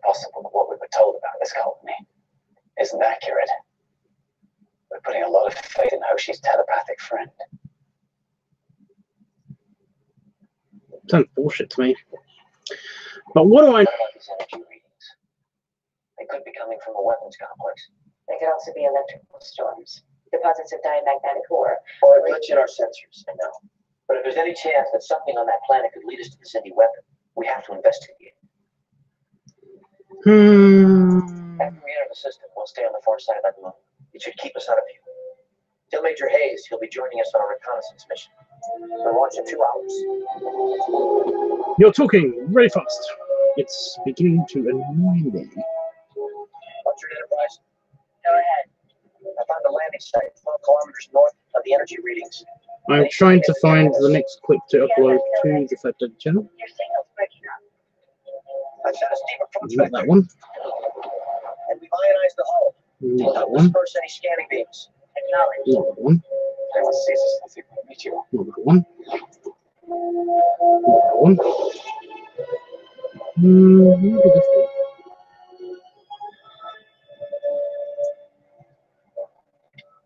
possible that what we were told about this colony isn't accurate. We're putting a lot of faith in Hoshi's telepathic friend. Sounds bullshit to me. But what do I know about these energy readings? They could be coming from a weapons complex. They could also be electrical storms, deposits of diamagnetic ore. Or a glitch in our sensors, I know. But if there's any chance that something on that planet could lead us to this indie weapon, we have to investigate. After we enter the system, we'll stay on the far side of that moon. It should keep us out of view. Till Major Hayes, he'll be joining us on a reconnaissance mission. We'll launch in 2 hours. You're talking very fast. It's beginning to annoy me. What's your Enterprise? Go ahead. I found a landing site 12 kilometers north of the energy readings. I'm trying to find the next clip to upload to the Fed channel. Your signal's breaking up. I set a steep approach Not that one. and we've ionized the hull. Not that We'll one. disperse any scanning beams. Acknowledge. Not that one. They will seize us if we meet you. Not that one. Not that one. Maybe this one.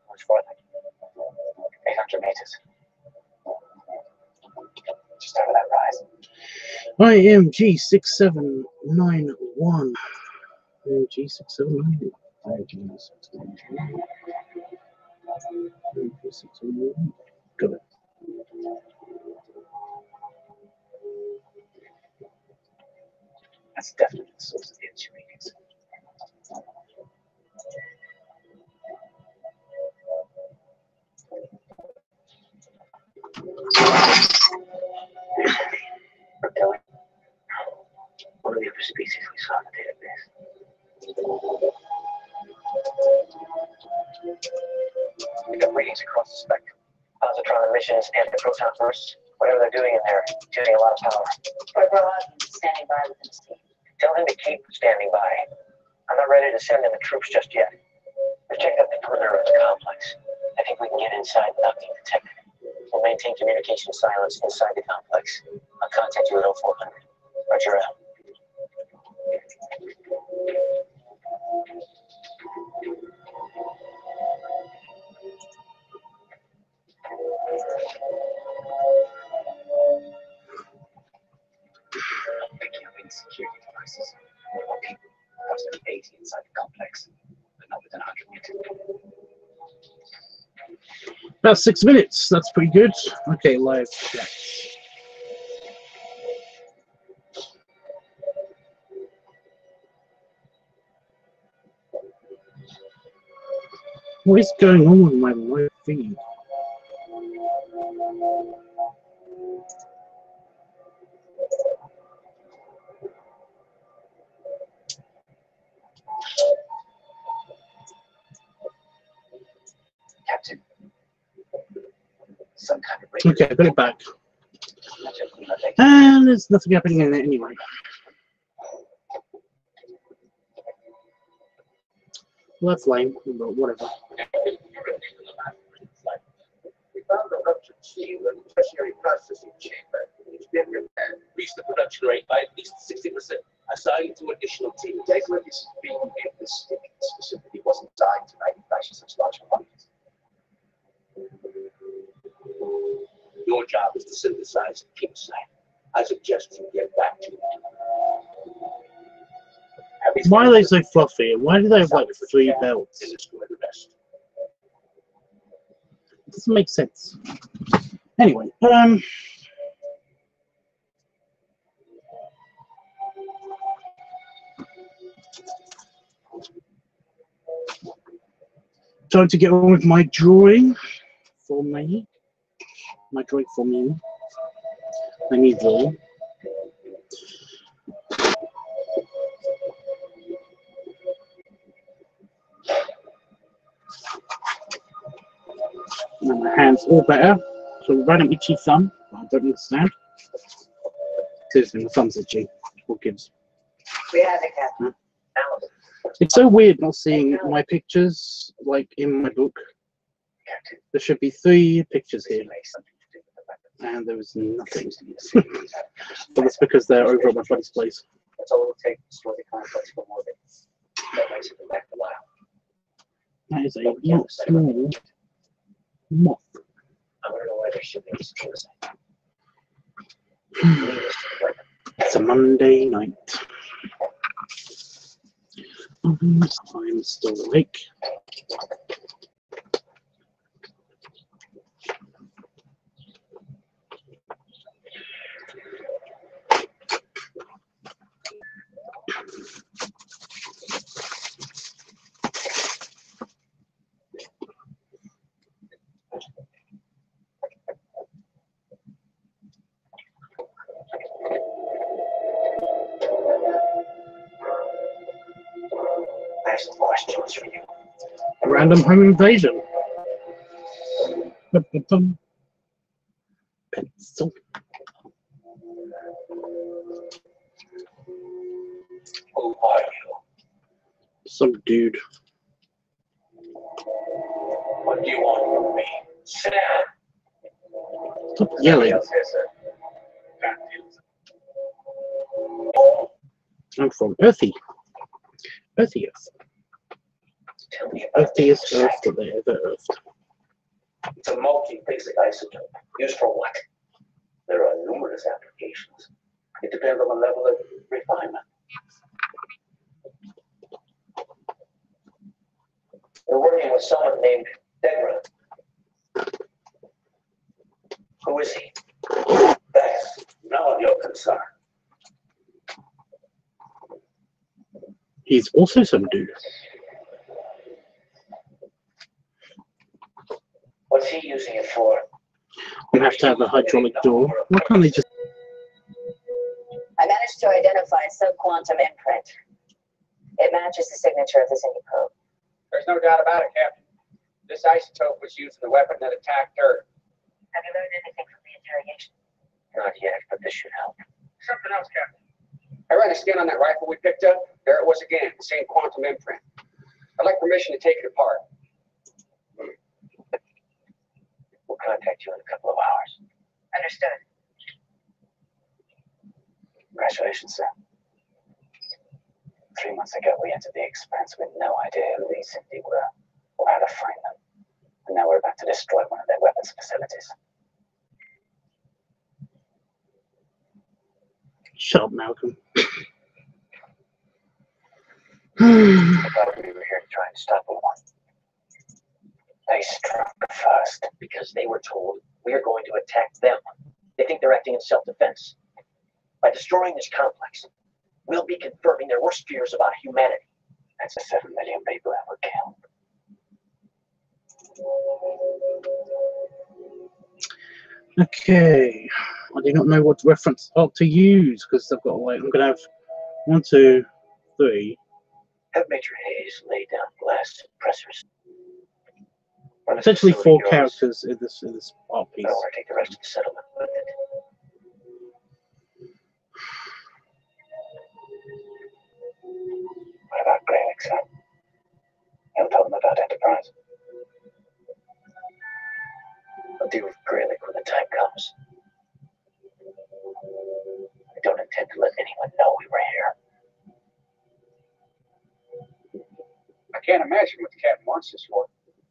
Much farther. 800 meters. Just over that rise. I am G6791. G6791. G6791. Got it. That's definitely the source of the energy readings. Reptilian. One of the other species we saw in the database. We got readings across the spectrum. Positron emissions, antiproton bursts, whatever they're doing in there, it's using a lot of power. Standing by with his team. Tell him to keep standing by. I'm not ready to send in the troops just yet. We've checked out the perimeter of the complex. I think we can get inside without being detected. We'll maintain communication silence inside the complex. I'll contact you at 0400. Roger out. Picking up any security devices. More people. Approximately 80 inside the complex, but not within 100 meters. About 6 minutes. That's pretty good. Okay, live chat. What is going on with my live feed? Captain. Some kind of radio. Okay, I got it back. And there's nothing happening in it anyway. Well, that's lame, but whatever. We found a ruptured seal in the tertiary processing chamber. It's been repaired. Increase the production rate by at least 60%. Assign to additional teams. Integrity is being made. This stick specifically wasn't designed to manufacture such large quantities. Your job is to synthesize the king sign. I suggest you get back to it. Why are they so fluffy? Why do they have like 3 belts? It doesn't make sense. Anyway, time to get on with my drawing for me. My drawing for me. I need drawing. And my hands all better. So random itchy thumb. I don't understand. Seriously, my thumb's itchy. What gives? We have it, Captain. It's so weird not seeing my pictures like in my book. There should be 3 pictures here, and there was nothing. But that's because they're over at my buddy's place. That's all it'll take to destroy the complex for more days. That makes it back to lab. That is a not small moth. I want to know why they're shipping this suicide. It's a Monday night. I'm still awake. I have some questions for you. A random home invasion. Pencil. Who are you? Some dude. What do you want from me? Sit down. Stop yelling. I'm from Earthy. Earthy Earth. Tell me about Earthiest Earth that they ever earthed. It's a multi-basic isotope. Used for what? There are numerous applications. It depends on the level of refinement. We're working with someone named Degra. Who is he? That's none of your concern. He's also some dude. What's he using it for? We have to have a hydraulic door. Why can't they just... I managed to identify a subquantum imprint. It matches the signature of the Zingy probe. There's no doubt about it, Captain. This isotope was used in the weapon that attacked Earth. Have you learned anything from the interrogation? Not yet, but this should help. Something else, Captain. I ran a scan on that rifle we picked up. There it was again, the same quantum imprint. I'd like permission to take it apart. We'll contact you in a couple of hours. Understood. Congratulations, sir. 3 months ago, we entered the Expanse with no idea who these Zingy were or how to find them. And now we're about to destroy one of their weapons facilities. Shut up, Malcolm. I thought we were here to try and stop them. They struck first because they were told we're going to attack them. They think they're acting in self-defense. By destroying this complex, we'll be confirming their worst fears about humanity. That's the 7 million people that were killed. Okay. I do not know what reference art to use because I've got like I'm gonna have 1, 2, 3. Have Major Hayes lay down glass suppressors. When this Essentially facility 4 goes, characters in this art I piece. don't want to take the rest of the settlement with it. What about Greywick's son? He'll tell them about Enterprise. I'll deal with Greywick when the time comes. I don't intend to let anyone know we were here. I can't imagine what the Captain wants this for.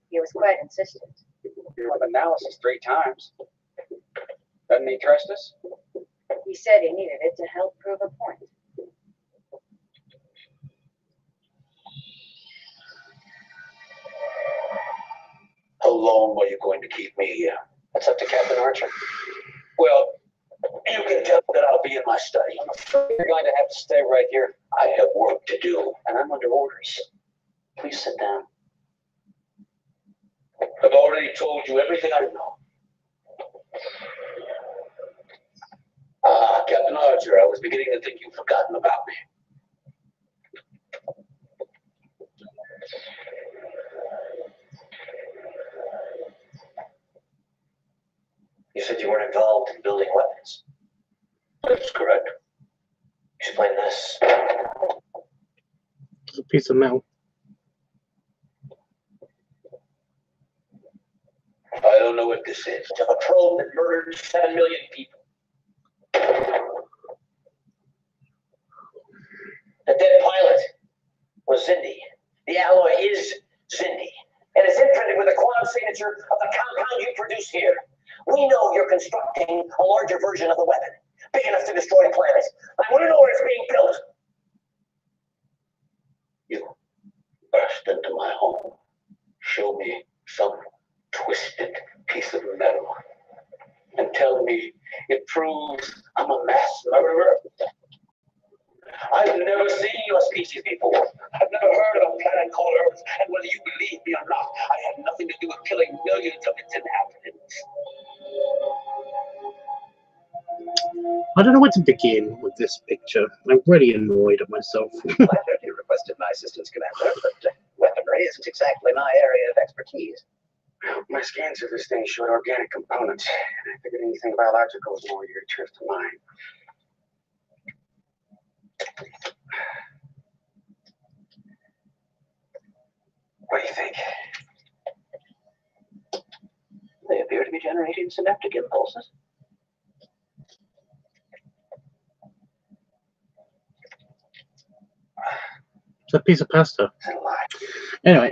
He was quite insistent. With analysis 3 times. Doesn't he trust us? He said he needed it to help prove a point. How long are you going to keep me here? That's up to Captain Archer. Well, you can tell that I'll be in my study. I'm afraid you're going to have to stay right here, I have work to do. and I'm under orders. Please sit down. I've already told you everything I know. Captain Archer, I was beginning to think you've forgotten about me. You said you weren't involved in building weapons. That's correct. Explain this. It's a piece of metal. I don't know what this is. To a probe that murdered 7 million people. The dead pilot was Zindi. The alloy is Zindi. And it's imprinted with the quantum signature of the compound you produce here. We know you're constructing a larger version of the weapon, big enough to destroy a planet. I want to know where it's being built. You burst into my home, show me some twisted piece of metal, and tell me it proves I'm a mass murderer. I've never seen your species before. I've never heard of a planet called Earth, and whether you believe me or not, I had nothing to do with killing millions of its inhabitants. I don't know where to begin with this picture. I'm really annoyed at myself. I heard you requested my assistance, Commander, but weaponry isn't exactly my area of expertise. My scans of this thing showed organic components, and I figured anything biological was more your turf to mine. What do you think? They appear to be generating synaptic impulses. It's a piece of pasta. It's a lie. Anyway,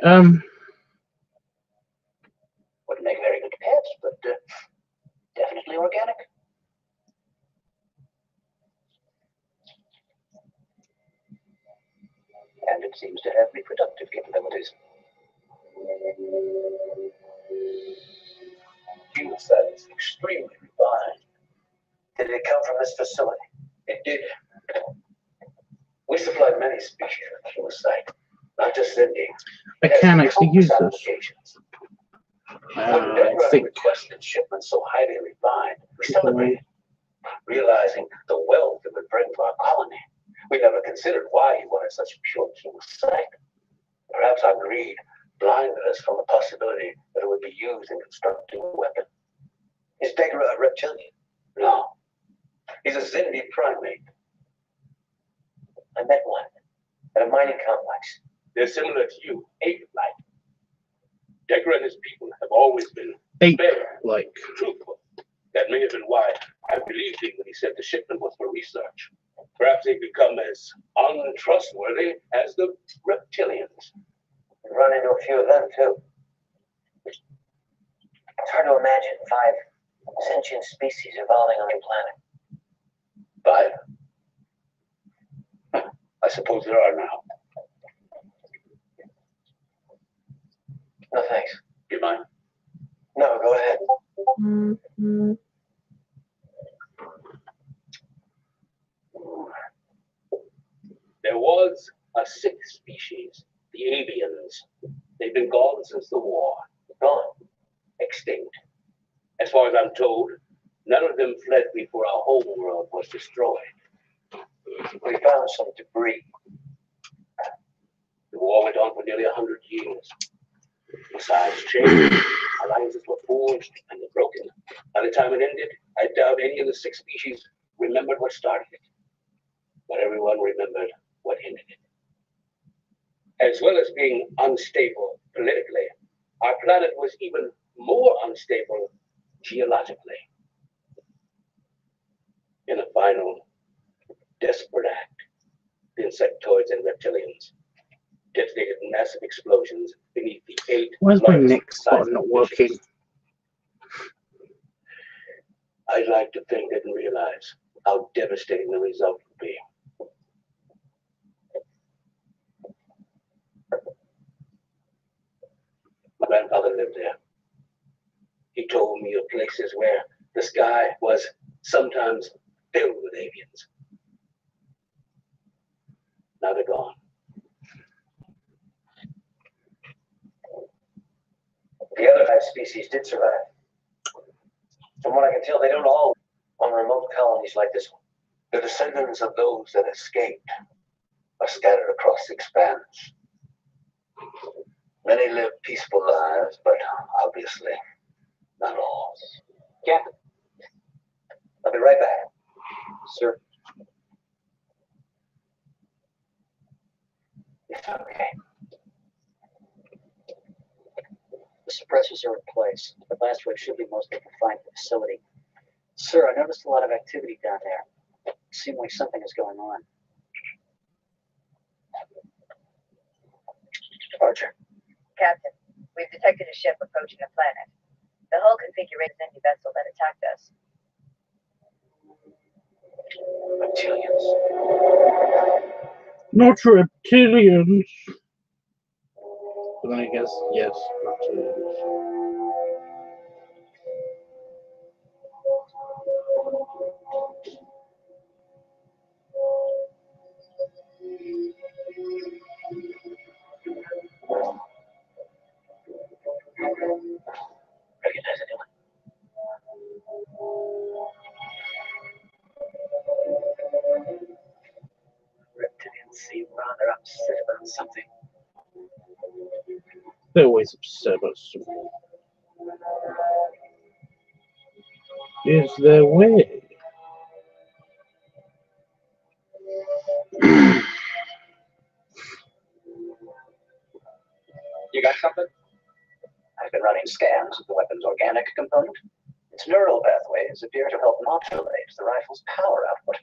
Wouldn't make very good pets, but definitely organic. And it seems to have reproductive capabilities. Human cell is extremely refined. Did it come from this facility? It did. We supplied many species with human site, not just Zindi. I can actually use this. When I Deborah think. requested shipments so highly refined, we celebrated, realizing the wealth it would bring to our colony. We never considered why he wanted such pure human site. Perhaps our greed blinded us from the possibility that it would be used in constructing a weapon. Is Degra a reptilian? No. He's a Zindi primate. I met one at a mining complex. They're similar to you, ape-like. Degra and his people have always been Ape fair, like. truthful. That may have been why I believed him when he said the shipment was for research. Perhaps they've become as untrustworthy as the reptilians. We run into a few of them, too. It's hard to imagine 5 sentient species evolving on a planet. 5? I suppose there are now. No, thanks. Do you mind? No, go ahead. There was a 6th species, the avians. They've been gone since the war. Gone. Extinct. As far as I'm told, none of them fled before our home world was destroyed. We found some debris. The war went on for nearly 100 years. Besides change, alliances were forged and were broken. By the time it ended, I doubt any of the 6 species remembered what started it. But everyone remembered what ended it. As well as being unstable politically, our planet was even more unstable geologically. In a final, desperate act, the insectoids and reptilians detonated massive explosions beneath the 8 Why is my largest next button seismic not working? missions. I'd like to think they didn't realize how devastating the result would be. My grandfather lived there. He told me of places where the sky was sometimes filled with avians. Now they're gone. The other 5 species did survive. From what I can tell, they don't all on remote colonies like this one. The descendants of those that escaped are scattered across the expanse. Many live peaceful lives, but obviously not all. Captain, I'll be right back. Sir, It's okay. The suppressors are in place. The blast wave should be mostly confined to the facility. Sir, I noticed a lot of activity down there. It seemed like something is going on. Archer. Captain, we've detected a ship approaching the planet. The hull configuration is any vessel that attacked us. Reptilians. Not reptilians. But then I guess, yes, reptilians. Recognize it, Dylan. Reptilians seem rather upset about something. They're always upset about something. Is their way. You got something? I've been running scans of the weapon's organic component. Its neural pathways appear to help modulate the rifle's power output.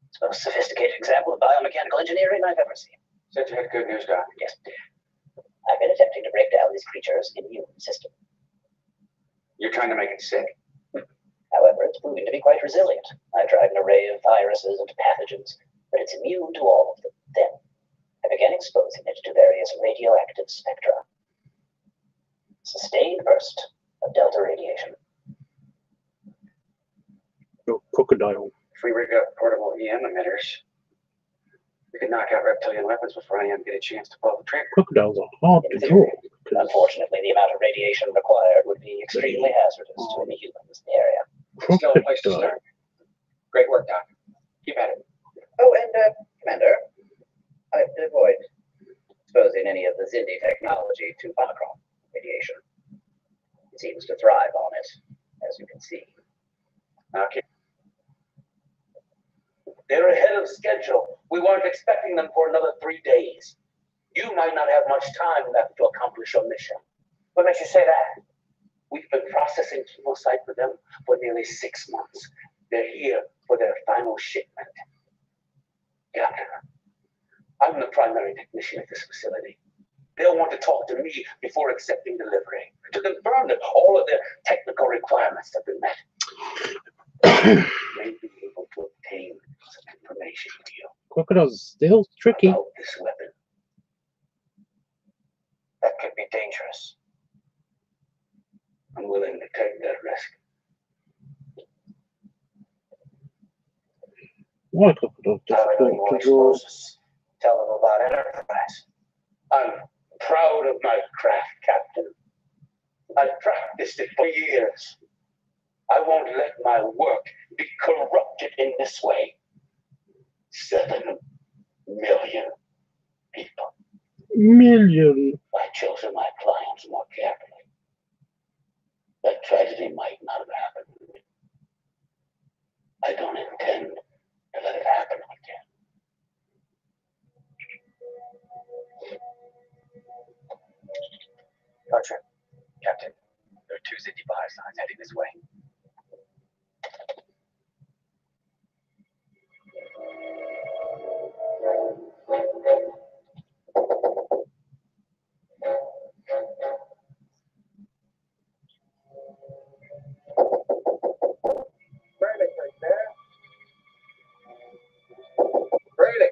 It's the most sophisticated example of biomechanical engineering I've ever seen. Said you had good news, Doc. Yes. I've been attempting to break down this creature's immune system. You're trying to make it sick. However, it's proving to be quite resilient. I've tried an array of viruses and pathogens, but it's immune to all of them. Then, I began exposing it to various radioactive spectra. Sustained burst of delta radiation. Oh, crocodile. If we rig up portable EM emitters, we can knock out reptilian weapons before any of them get a chance to pull the trigger. Crocodiles are hard to draw. Unfortunately, the amount of radiation required would be extremely hazardous to any humans in the area. Still a place to Crocodile. start. Great work, Doc. Keep at it. Oh, and, Commander, I've to avoid exposing any of the Zindi technology to Omicron radiation. It seems to thrive on it, as you can see. Okay. They're ahead of schedule. We weren't expecting them for another 3 days. You might not have much time left to accomplish your mission. What makes you say that? We've been processing chemosite for them for nearly 6 months. They're here for their final shipment. Captain, I'm the primary technician at this facility. They'll want to talk to me before accepting delivery to confirm that all of their technical requirements have been met. May be able to obtain some information for you Crocodiles are still tricky. about this weapon. That could be dangerous. I'm willing to take that risk. Why are crocodiles How I know you difficult won't to draw? expose us. Tell them about Enterprise. I'm proud of my craft, Captain. I've practiced it for years. I won't let my work be corrupted in this way. 7 million people. Million. I've chosen my clients more carefully. That tragedy might not have happened. I don't intend to let it happen again. Archer, Captain, there are 2 Zindi biocides heading this way. Brandon, right there. Brandon.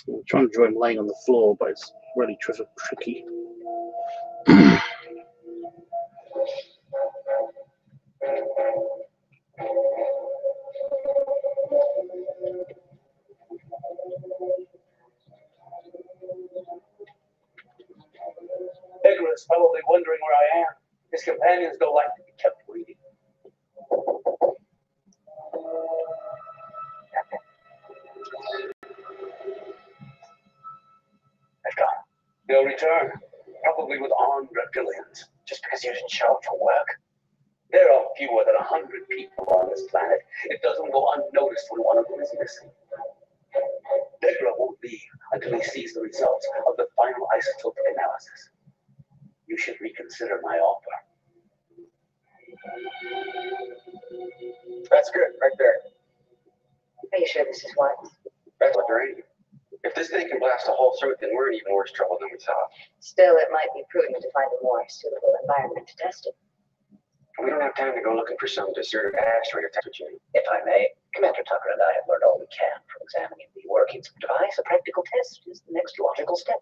I'm trying to draw him laying on the floor, but it's really tricky. Edgar is probably wondering where I am. His companions don't like to be kept waiting. They've gone. They'll return, probably with armed reptilians. Just because you didn't show up for work. There are fewer than 100 people on this planet. It doesn't go unnoticed when one of them is missing. Degra won't leave until he sees the results of the final isotopic analysis. You should reconsider my offer. That's good, right there. Are you sure this is wise? That's what they're aiming. If this thing can blast a hole through it, then we're in even worse trouble than we thought. Still, it might be prudent to find a more suitable environment to test it. We don't have time to go looking for some deserted asteroid or test it. If I may, Commander Tucker and I have learned all we can from examining the workings of the device. A practical test is the next logical step.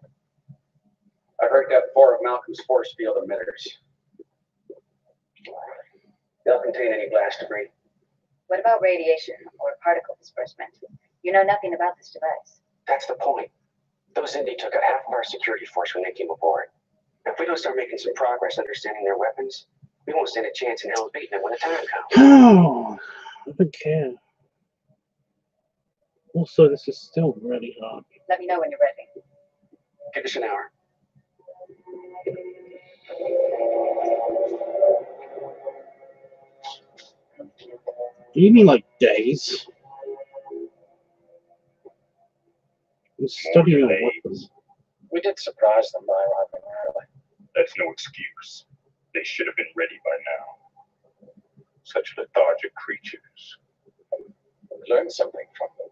I heard that 4 of Malcolm's force field emitters. They'll contain any blast debris. What about radiation or particle disbursement? You know nothing about this device. That's the point. Those Indy took out half of our security force when they came aboard. Now, if we don't start making some progress understanding their weapons, we won't stand a chance in hell of beating them when the time comes. Oh, I don't care. Also, this is still really hard. Let me know when you're ready. Give us an hour. Do you mean like days? I'm studying your weapons. We did surprise them by arriving early. That's no excuse. They should have been ready by now. Such lethargic creatures. We learned something from them.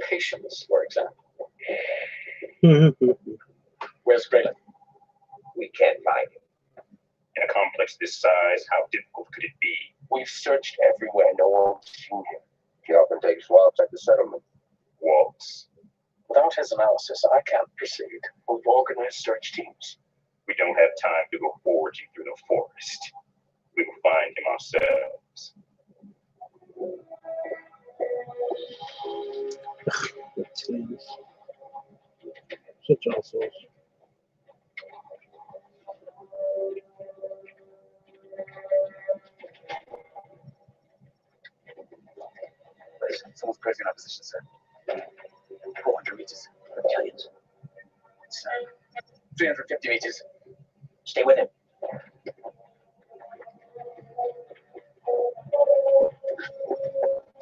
Patience, for example. Where's Grayling? We can't find him. In a complex this size, how difficult could it be? We've searched everywhere. No one's seen him. He often takes walks at the settlement. Walks. Without his analysis, I can't proceed. We've organized search teams. We don't have time to go foraging through the forest. We will find him ourselves. Such assholes. Someone's pressing our position, sir. 400 meters. Italians. It's 350 meters. Stay with him.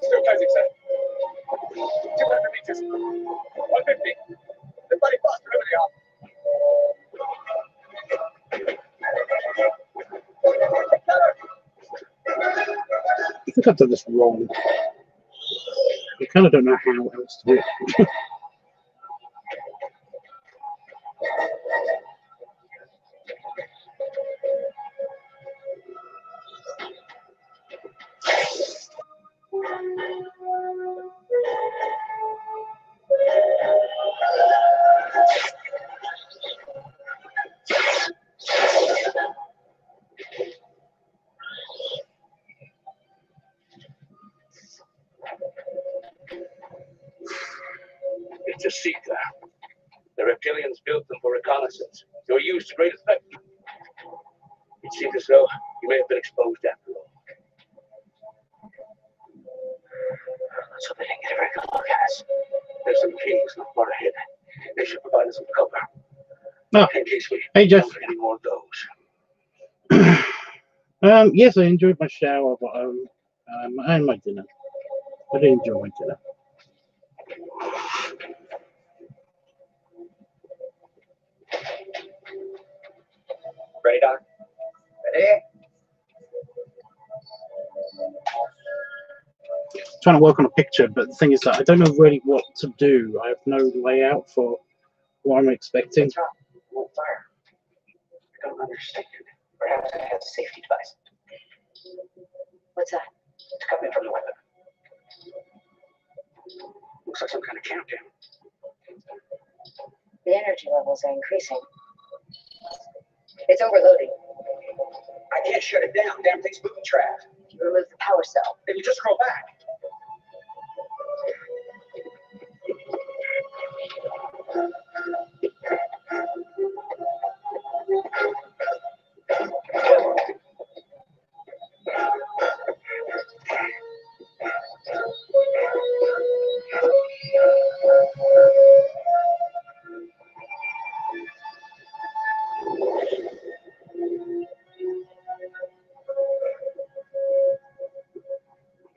Still closing, sir. 200 meters. 150. Everybody fast, wherever they are. I think I've done this wrong. I kind of don't know how else to do it. It's a seeker. The reptilians built them for reconnaissance. They were used to great effect. It seems as though you may have been exposed after all. So they didn't get a very good look at us. There's some kings not far ahead. They should provide us with cover. Oh, In case we hey, Jeff. encounter any more of those. Yes, I enjoyed my shower, but and my dinner. I did enjoy my dinner. Ready, Doc? Ready? Trying to work on a picture, but the thing is that I don't know really what to do. I have no layout for what I'm expecting. What's wrong? Won't fire. I don't understand. Perhaps it has a safety device. What's that? It's coming from the weapon. Looks like some kind of countdown. The energy levels are increasing. It's overloading. I can't shut it down. Damn thing's moving trapped. You remove the power cell. It'll just grow back.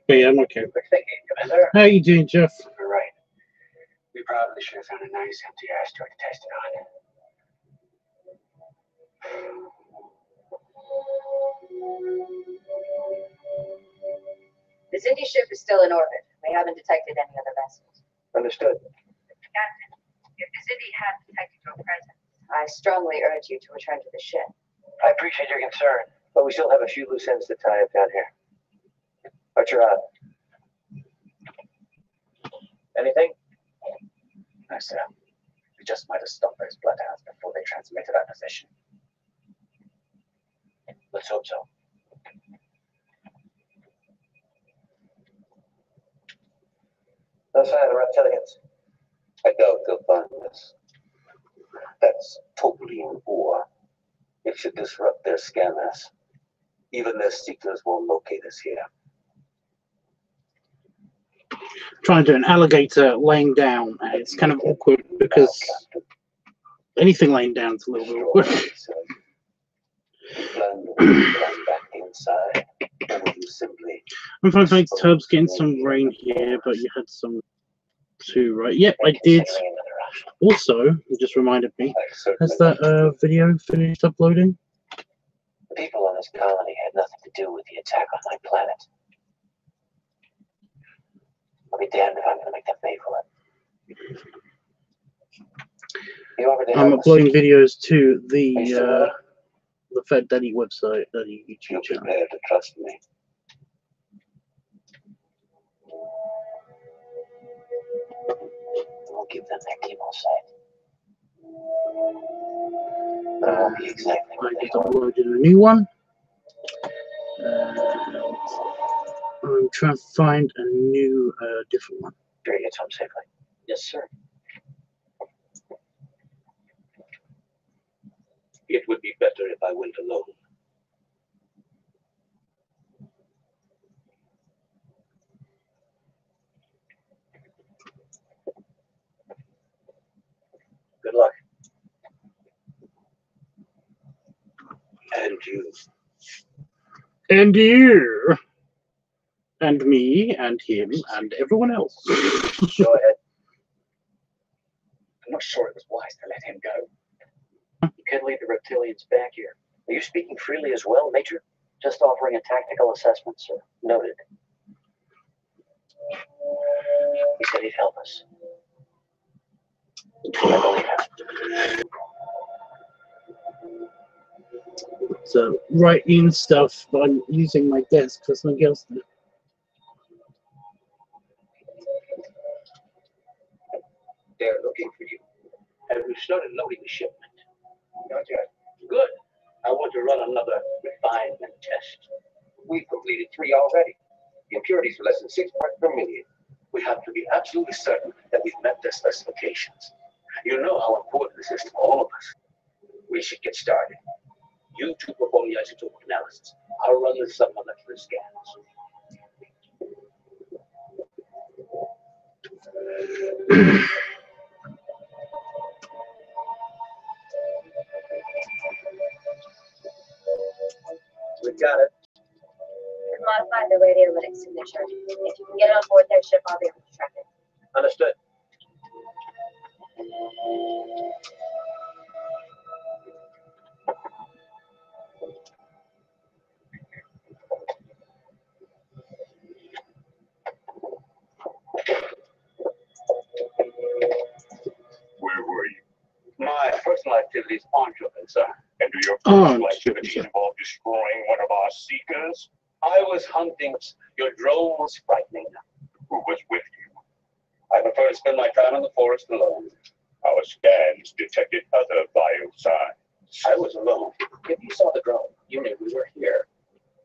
Okay, I'm okay. We're thinking, Commander. How are you doing, Jeff? You're right. We probably should have found a nice empty asteroid to test it on. The Indy ship is still in orbit. We haven't detected any other vessels. Understood. Captain, city has detected your presence. I strongly urge you to return to the ship. I appreciate your concern, but we still have a few loose ends to tie up down here. Archer out. Anything? No, sir. We just might have stopped those bloodhounds before they transmitted our position. Let's hope so. No sign of the reptilians. I doubt they'll find us. That's totally in war. It should disrupt their scanners. Even their seekers won't locate us here. Trying to do an alligator laying down, and it's kind of awkward because anything laying down is a little bit awkward. Plan back inside. Or will you simply I'm fine, thanks. Tubbs, getting some rain here, but you had some too, right? Yep, I did. Also, it just reminded me, has that video finished uploading? The people on this colony had nothing to do with the attack on my planet. I'll be damned if I'm going to make them pay for it. You offered to I'm help us. uploading videos to the Fat Daddy website, Daddy YouTube You're channel. prepared to trust me? We'll give them their chemo site. But it won't be exactly what I they just want. uploaded a new one. I'm trying to find a new, different one. Sure he gets home safely. Yes, sir. It would be better if I went alone. Good luck. And you. And you, and me, and him, and everyone else. Go ahead. I'm not sure it was wise to let him go. You could leave the reptilians back here. Are you speaking freely as well, Major? Just offering a tactical assessment, sir. Noted. He said he'd help us. I believe him. So, writing stuff, but I'm using my desk for something else. They're looking for you. Have you started loading the shipment? Not yet. Good. I want to run another refinement test. We've completed 3 already. The impurities are less than 6 parts per million. We have to be absolutely certain that we've met their specifications. You know how important this is to all of us. We should get started. You two perform the isotope analysis. I'll run the submolecular scans. We got it. Modify the radiolytic signature. If you can get on board their ship, I'll be able to track it. Understood. Where were you? My personal activities aren't your concern. And do your Oh, personal activities involve destroying one of our seekers? I was hunting. Your drone was frightening. Who was with you? I prefer to spend my time in the forest alone. Our scans detected other vital signs. I was alone. If you saw the drone, you knew we were here.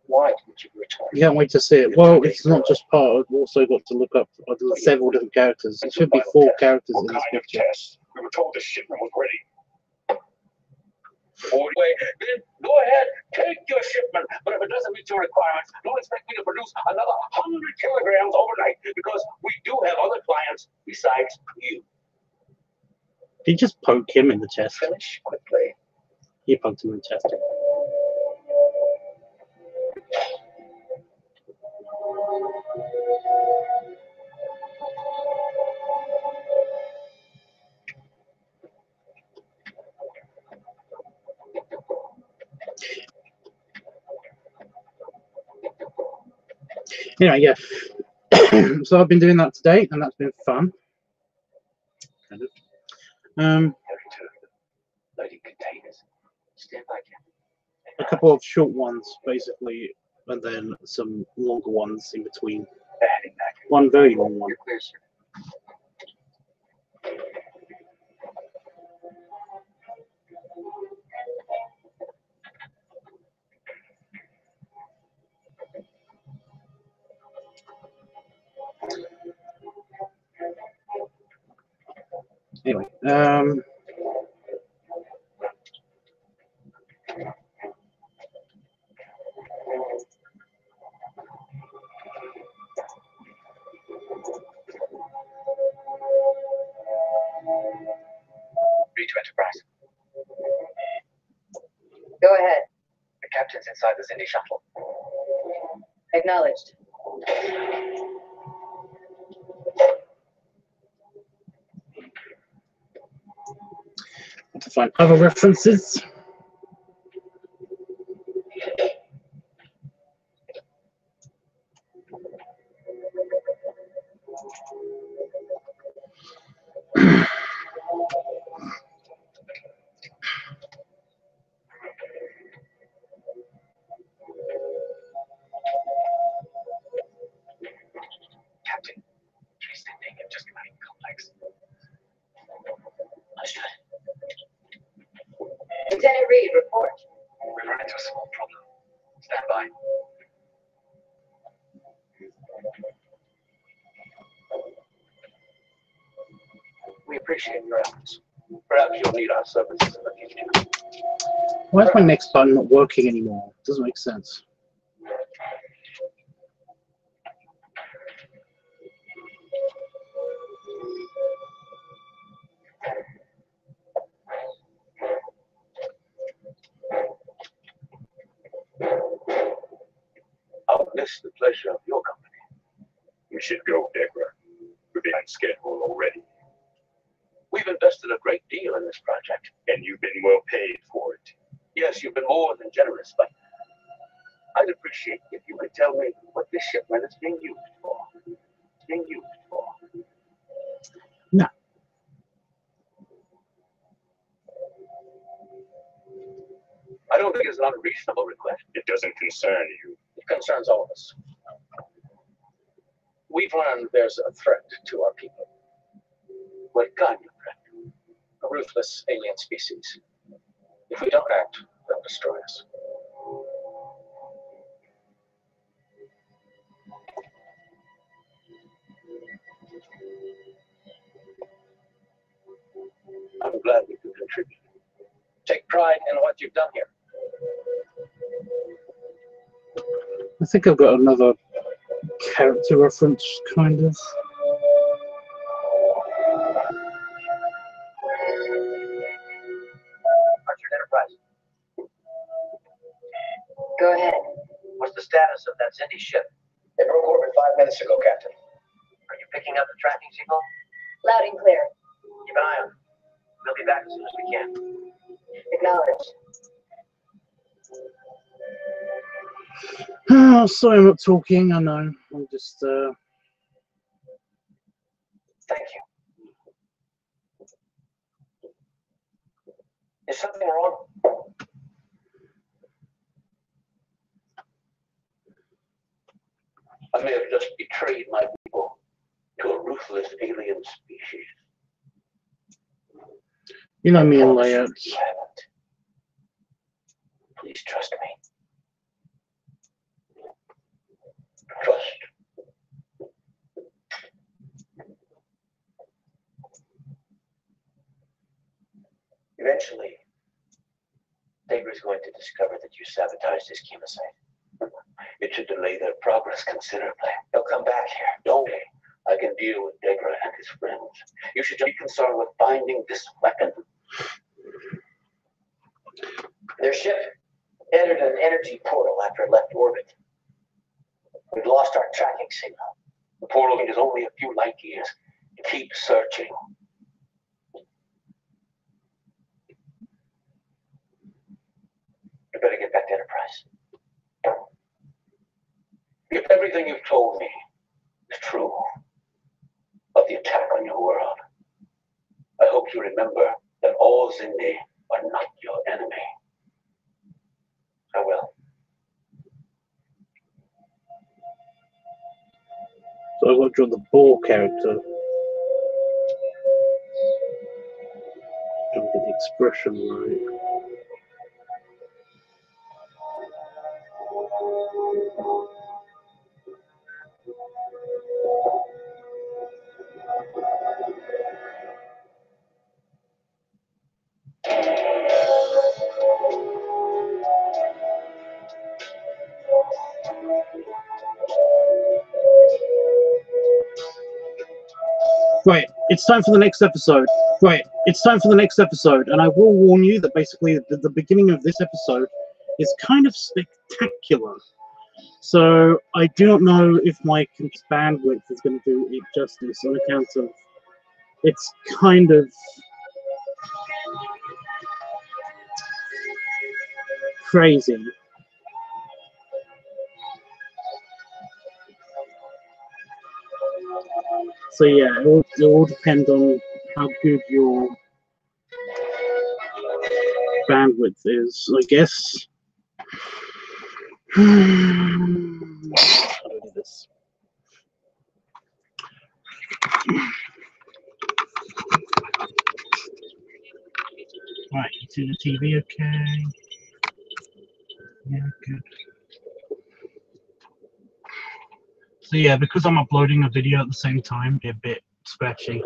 Why didn't you return? You can't wait to see it. Well, it's not just part, I've also got to look up several different characters. It should be 4 characters What in this kind of picture. test? We were told the shipment was ready. Anyway, then go ahead, take your shipment. But if it doesn't meet your requirements, don't expect me to produce another 100 kilograms overnight because we do have other clients besides you. Did you just poke him in the chest? Finish quickly. You poked him in the chest. Anyway, yeah. So I've been doing that today, and that's been fun. Kind of. Heading to loading containers. Stand by, Captain. a couple of short ones, basically, and then some longer ones in between. They're heading back. One very long one. You're clear, sir. Anyway, Read to Enterprise. Go ahead. The captain's inside the Zindi shuttle. Acknowledged. to find other references. Captain, trace the thing and just come complex. Understood. Lieutenant Reed, report. We've run into a small problem. Stand by. We appreciate your efforts. Perhaps you'll need our services in the future. Why is my next button not working anymore? Doesn't make sense. I'll miss the pleasure of your company. We should go, Deborah. We're behind schedule already. We've invested a great deal in this project. And you've been well paid for it. Yes, you've been more than generous, but I'd appreciate if you could tell me what this shipment is being used for. It's being used for. No. I don't think it's an unreasonable request. It doesn't concern you. It concerns all of us. We've learned there's a threat to our people. What kind of threat? A ruthless alien species. If we don't act, they'll destroy us. I'm glad we could contribute. Take pride in what you've done here. I think I've got another character reference, kind of. Archer Enterprise. Go ahead. What's the status of that Zindi ship? They broke orbit 5 minutes ago, Captain. Are you picking up the tracking signal? Loud and clear. Keep an eye on it. We'll be back as soon as we can. Acknowledged. Oh, sorry I'm not talking, I know. I'm just, Thank you. Is something wrong? I may have just betrayed my people to a ruthless alien species. you know me in Promise you layouts. you haven't. Please trust me. Trust. Eventually, Deborah's going to discover that you sabotaged his chemosite. It should delay their progress considerably. He'll come back here. Don't worry. I can deal with Deborah and his friends. You should just be concerned with finding this weapon. Their ship entered an energy portal after it left orbit. We've lost our tracking signal. The portal is only a few light years. Keep searching. You better get back to Enterprise. If everything you've told me is true of the attack on your world, I hope you remember remember that all Zindi are not your enemy. I will. So I've got to draw the ball character. Don't get the expression right. Right, it's time for the next episode. And I will warn you that basically the beginning of this episode is kind of spectacular. So I do not know if my bandwidth is going to do it justice on account of it's kind of crazy. So yeah, it will depend on how good your bandwidth is, I guess. How do I do this? Right, you see the TV okay? Yeah, good. So yeah, because I'm uploading a video at the same time, it's a bit scratchy.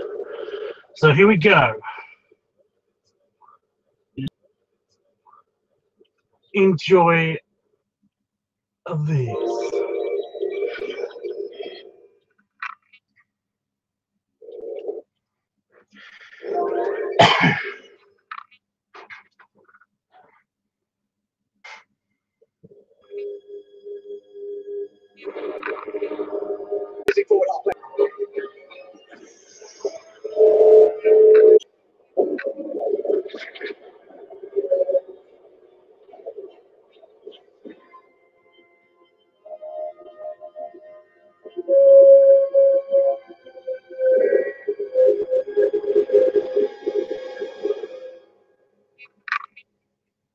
So here we go. Enjoy this.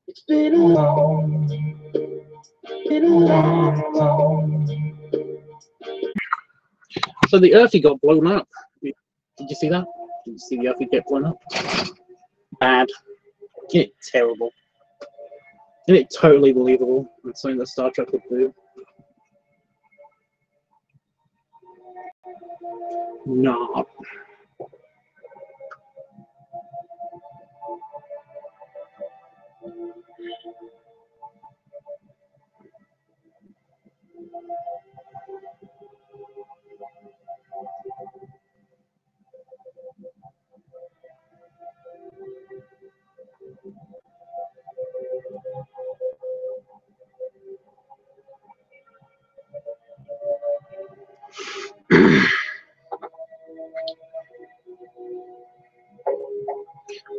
It's been a long time. So the Earthie got blown up. Did you see that? Did you see the Earthie get blown up? Bad. It's terrible. And it's totally believable. It's something that Star Trek would do. No.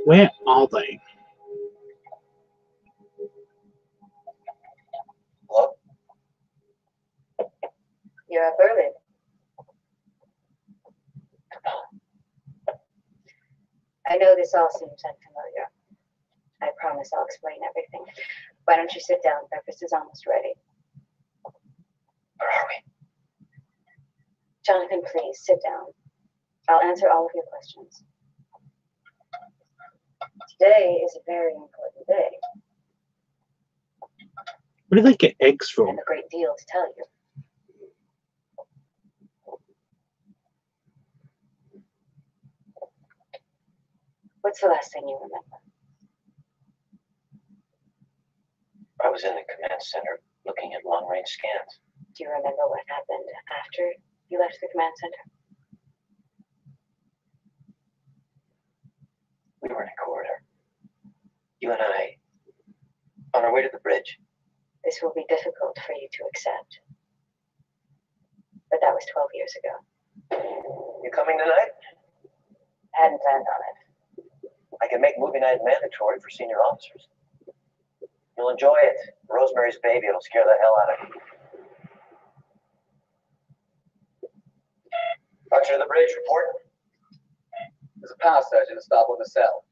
Where are they? Hello? You're up early. I know this all seems unfamiliar. I promise I'll explain everything. Why don't you sit down? Breakfast is almost ready. Where are we? Jonathan, please sit down. I'll answer all of your questions. Today is a very important day. Where do they get eggs I from? have a great deal to tell you. What's the last thing you remember? I was in the command center looking at long-range scans. Do you remember what happened after you left the command center? We were in a corridor. You and I, on our way to the bridge. This will be difficult for you to accept. But that was 12 years ago. You coming tonight? I hadn't planned on it. I can make movie night mandatory for senior officers. You'll enjoy it. Rosemary's Baby will scare the hell out of you. Archer to the bridge, report. There's a power surge in the starboard nacelle.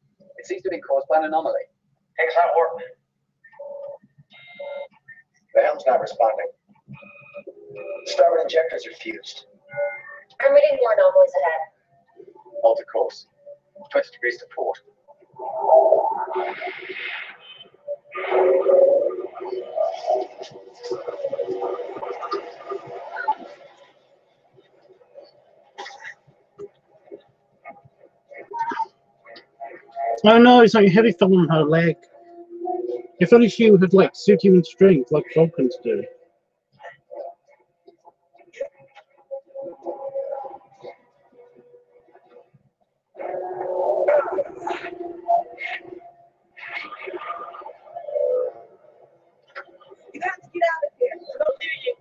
It seems to be caused by an anomaly. Things not working. The helm's not responding. Starboard injectors are fused. I'm reading more anomalies ahead. Alter course. 20 degrees to port. Oh no, it's like heavy fell on her leg. If only she had like superhuman strength like Falcons do. You have to get out of here. I don't hear you.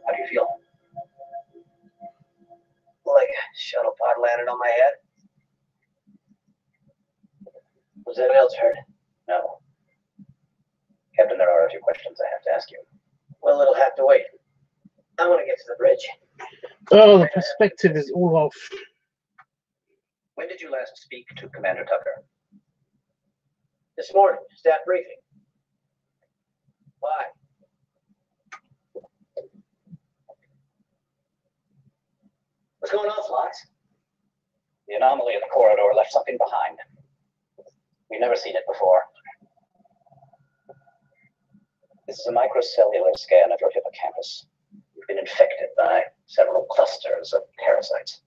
How do you feel? Like a shuttle pod landed on my head. Was anyone else hurt? No. Captain, there are a few questions I have to ask you. Well, it'll have to wait. I want to get to the bridge. Oh, the perspective is all off. When did you last speak to Commander Tucker? This morning, staff briefing. Why? What's going on, Flox? The anomaly in the corridor left something behind. We've never seen it before. This is a microcellular scan of your hippocampus. You've been infected by several clusters of parasites.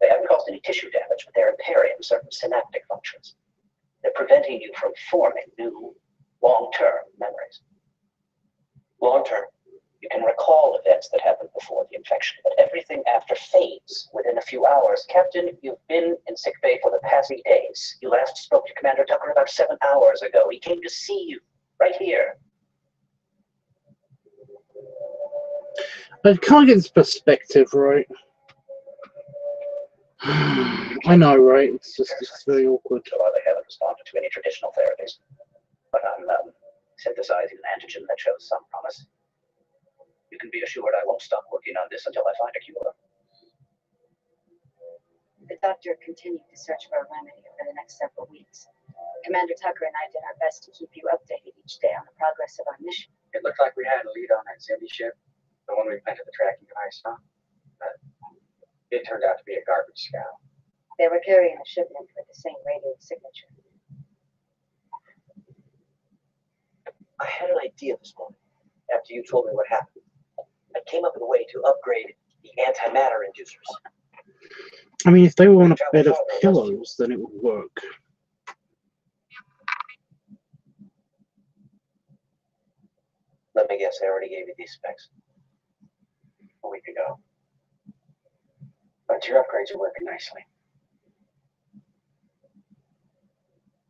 They haven't caused any tissue damage, but they're impairing certain synaptic functions. They're preventing you from forming new, long-term memories. Long-term. You can recall events that happened before the infection, but everything after fades within a few hours. Captain, you've been in sickbay for the past 8 days. You last spoke to Commander Tucker about 7 hours ago. He came to see you, right here. I can't get this perspective right. I know, right? It's very awkward. So they haven't responded to any traditional therapies. But I'm synthesizing an antigen that shows some promise. You can be assured I won't stop working on this until I find a cure. The doctor continued to search for a remedy over the next several weeks. Commander Tucker and I did our best to keep you updated each day on the progress of our mission. It looked like we had a lead on that Zindi ship, the one we planted the tracking device on. But it turned out to be a garbage scow. They were carrying a shipment with the same radio signature. I had an idea this morning, after you told me what happened. I came up with a way to upgrade the antimatter inducers. I mean, if they were on a bed of pillows, then it would work. Let me guess, I already gave you these specs a week ago. But your upgrades are working nicely.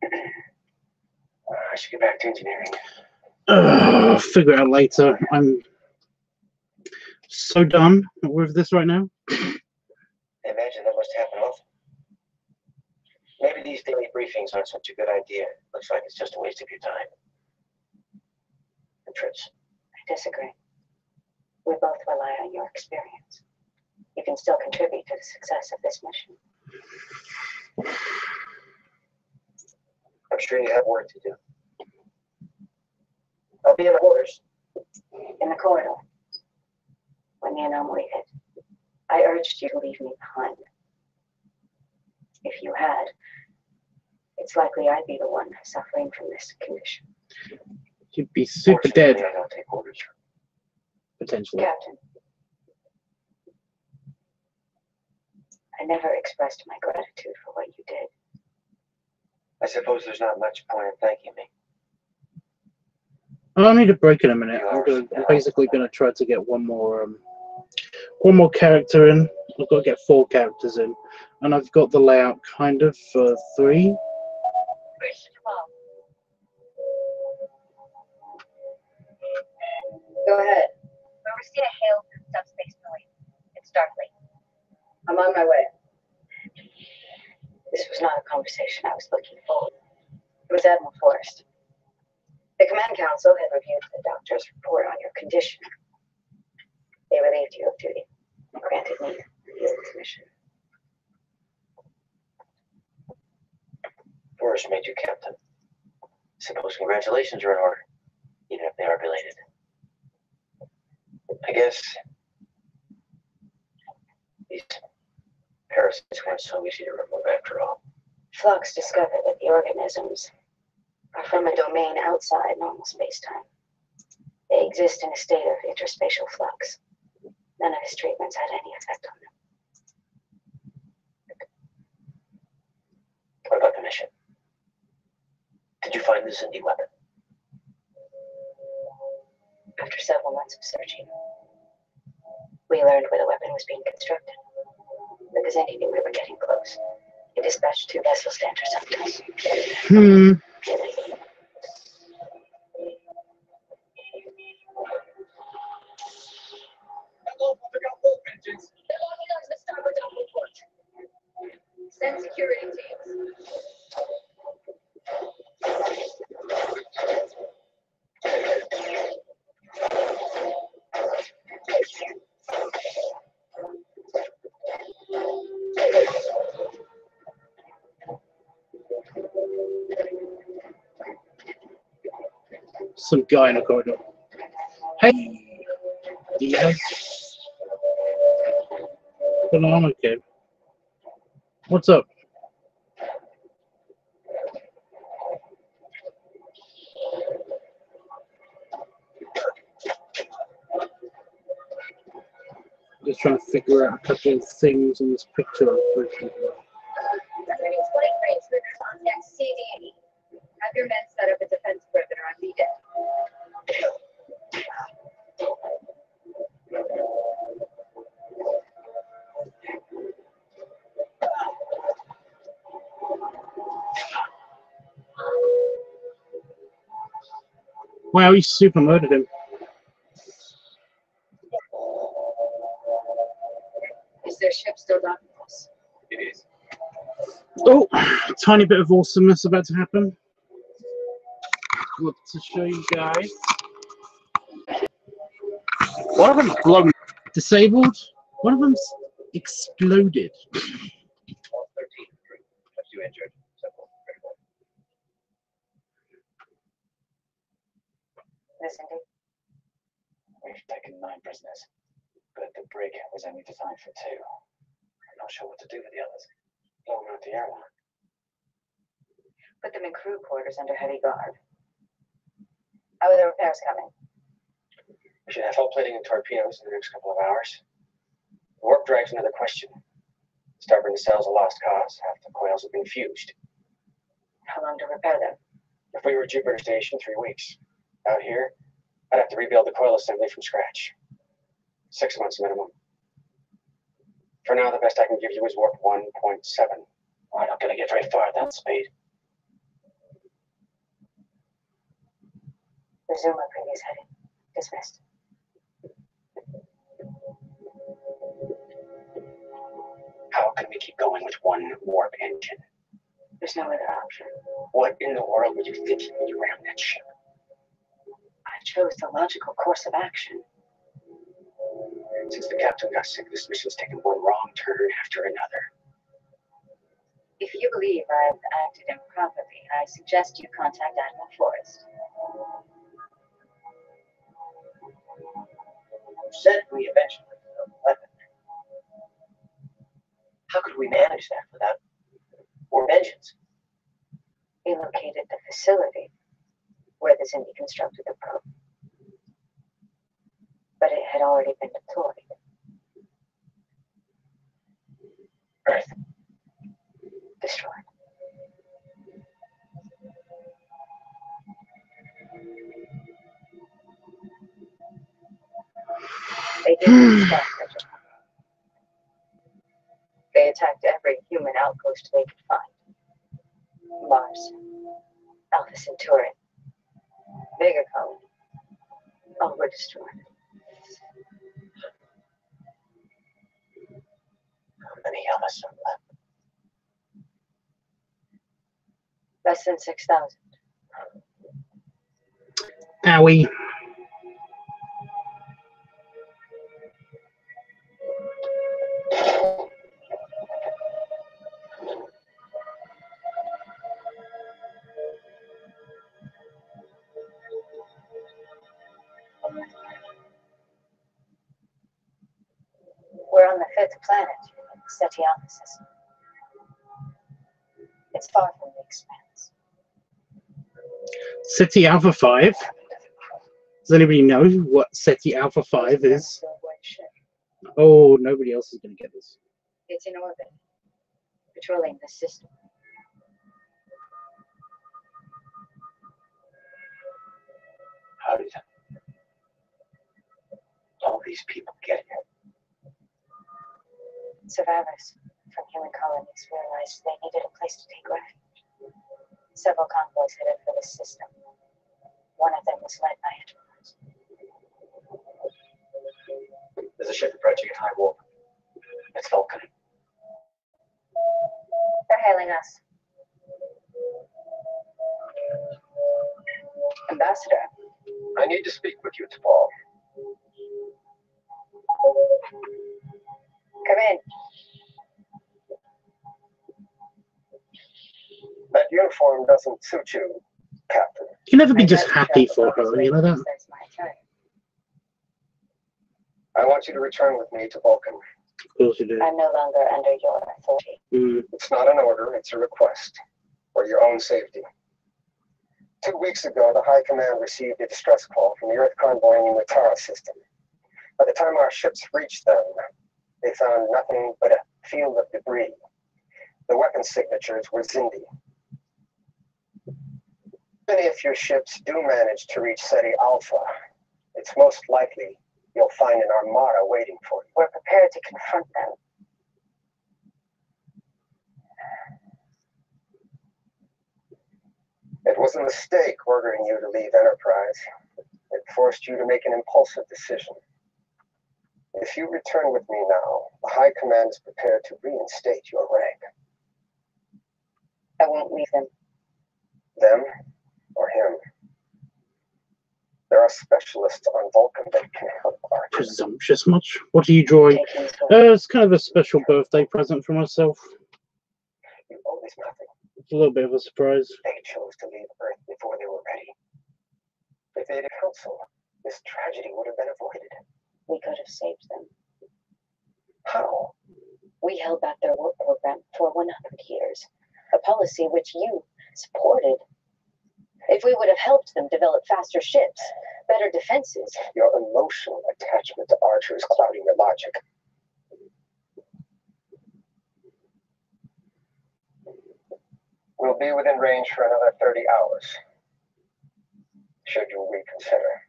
I should get back to engineering. Figure it out later. I'm so done with this right now. I imagine that must happen often. Maybe these daily briefings aren't such a good idea. Looks like it's just a waste of your time. And trips. I disagree. We both rely on your experience. You can still contribute to the success of this mission. I'm sure you have work to do. I'll be in the orders. In the corridor, when the anomaly hit, I urged you to leave me behind. If you had, it's likely I'd be the one suffering from this condition. You'd be super dead. I don't take orders. Potentially. Captain, I never expressed my gratitude for what you did. I suppose there's not much point in thanking me. I need a break in a minute. I'm basically going to try to get one more character in. I've got to get 4 characters in, and I've got the layout kind of for 3. Go ahead. We're receiving a hail from subspace noise. It's startling. I'm on my way. This was not a conversation I was looking for. It was Admiral Forrest. The Command Council had reviewed the doctor's report on your condition. They relieved you of duty and granted me this mission. Forrest made you captain. Suppose congratulations are in order, even if they are belated. I guess these parasites weren't so easy to remove after all. Phlox discovered that the organisms are from a domain outside normal space-time. They exist in a state of interspatial flux. None of his treatments had any effect on them. What about the mission? Did you find the Zindi weapon? After several months of searching, we learned where the weapon was being constructed. But the Zindi knew we were getting close. He dispatched 2 vessels to intercept us. Send security teams. Some guy in a corridor. Hey! Yes. But I'm okay. What's up? Just trying to figure out a couple of things in this picture. Reporting for intruders on deck CD. Have your men set up a defense perimeter on B deck. Wow, he super murdered him. Is their ship still docking us? It is. Oh, a tiny bit of awesomeness about to happen. Look to show you guys. One of them's blown disabled. One of them's exploded. 13 crew. A few injured. Several critical. This indeed. We've taken 9 prisoners, but the brig was only designed for 2. I'm not sure what to do with the others. Blow them out the airlock. Put them in crew quarters under heavy guard. How are the repairs coming? We should have hull plating and torpedoes in the next couple of hours. The warp drag's another question. Starboard nacelles a lost cause. Half the coils have been fused. How long to repair them? If we were at Jupiter Station, 3 weeks. Out here, I'd have to rebuild the coil assembly from scratch. 6 months minimum. For now, the best I can give you is warp 1.7. We're not going to get very far at that speed. Resume our previous heading. Dismissed. How can we keep going with 1 warp engine? There's no other option. What in the world were you thinking when you rammed that ship? I chose the logical course of action. Since the captain got sick, this mission's taken one wrong turn after another. If you believe I've acted improperly, I suggest you contact Admiral Forrest. You said we eventually got the weapon. How could we manage that without warp engines? We located the facility where the Zindi constructed the probe. But it had already been deployed. Earth. Destroyed. They didn't stop their job. They attacked every human outpost they could find. Mars, Alpha Centauri, Vega Colony, All were destroyed. How many of us are left? Less than 6,000. Owie. We're on the 5th planet, SETI Alpha system. It's far from the expanse. SETI Alpha 5? Does anybody know what SETI Alpha 5 is? Oh, nobody else is going to get this. It's in orbit, patrolling the system. How did all these people get here? Survivors from human colonies realized they needed a place to take refuge. Several convoys headed for this system. One of them was led by Enterprise. There's a ship approaching at high warp. It's Vulcan. They're hailing us. Ambassador. I need to speak with you, T'Pol. Come in. That uniform doesn't suit you, Captain. You can never be just happy for her, you know that? That's my turn. I want you to return with me to Vulcan. Of course you do. I'm no longer under your authority. It's not an order, it's a request. For your own safety. 2 weeks ago, the High Command received a distress call from the Earth convoy in the Tara system. By the time our ships reached them, they found nothing but a field of debris. The weapon signatures were Xindi. Even if your ships do manage to reach SETI Alpha, it's most likely you'll find an armada waiting for you. We're prepared to confront them. It was a mistake ordering you to leave Enterprise. It forced you to make an impulsive decision. If you return with me now, the High Command is prepared to reinstate your rank. I won't leave them. Them or him. There are specialists on Vulcan that can help our Presumptuous much. What are you drawing? It's kind of a special birthday present for myself. You owe this nothing. It's a little bit of a surprise. They chose to leave Earth before they were ready. If they had counsel, this tragedy would have been avoided. We could have saved them. How? We held back their work program for 100 years, a policy which you supported. If we would have helped them develop faster ships, better defenses. Your emotional attachment to Archer is clouding your logic. We'll be within range for another 30 hours. Should you reconsider.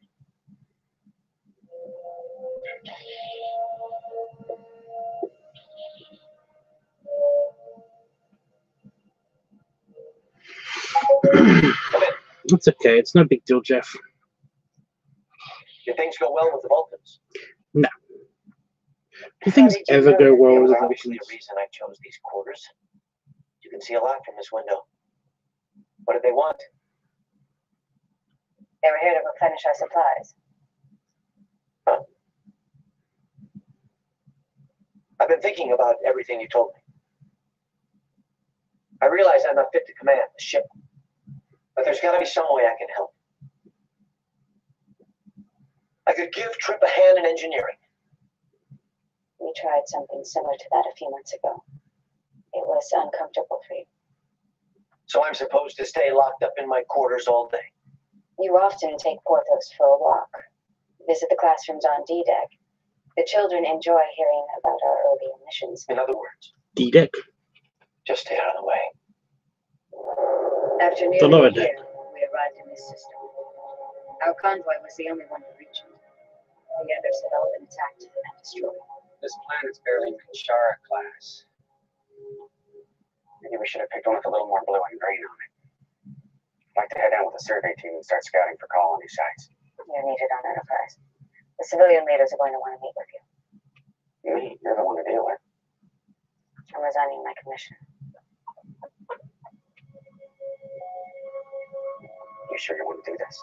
It's okay. It's no big deal, Jeff. Did things go well with the Vulcans? No. Do things ever go well with the Obviously Vulcans? the reason I chose these quarters. You can see a lot from this window. What did they want? They were here to replenish our supplies. I've been thinking about everything you told me. I realize I'm not fit to command the ship, but there's got to be some way I can help. I could give Trip a hand in engineering. We tried something similar to that a few months ago. It was uncomfortable for you. So I'm supposed to stay locked up in my quarters all day. You often take Porthos for a walk, visit the classrooms on D-Deck. The children enjoy hearing about our early missions. In other words, D-Deck. just stay out of the way. After The nearly lower a year, deck. we arrived in this system. Our convoy was the only one to reach it. The others had all been attacked and destroyed. This planet's barely Kinshara class. Maybe we should have picked one with a little more blue and green on it. I'd like to head down with a survey team and start scouting for colony sites. You're needed on Enterprise. The civilian leaders are going to want to meet with you. Me? You're the one to deal with. I'm resigning my commission. You sure you want to do this?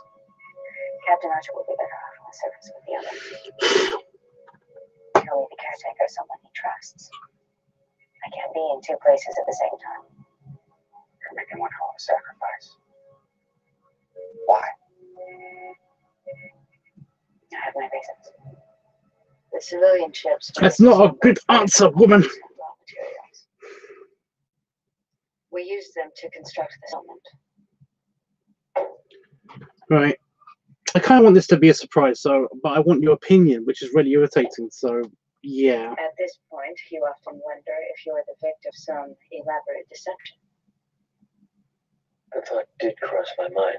Captain Archer will be better off on the surface with the others. He'll need the caretaker, someone he trusts. I can't be in two places at the same time. You're making one hell of a sacrifice. Why? I have my reasons. The civilian ships... That's not a good answer, woman. Raw materials. We use them to construct the settlement. Right. I kind of want this to be a surprise, but I want your opinion, which is really irritating. So, yeah. At this point, you often wonder if you are the victim of some elaborate deception. The thought did cross my mind.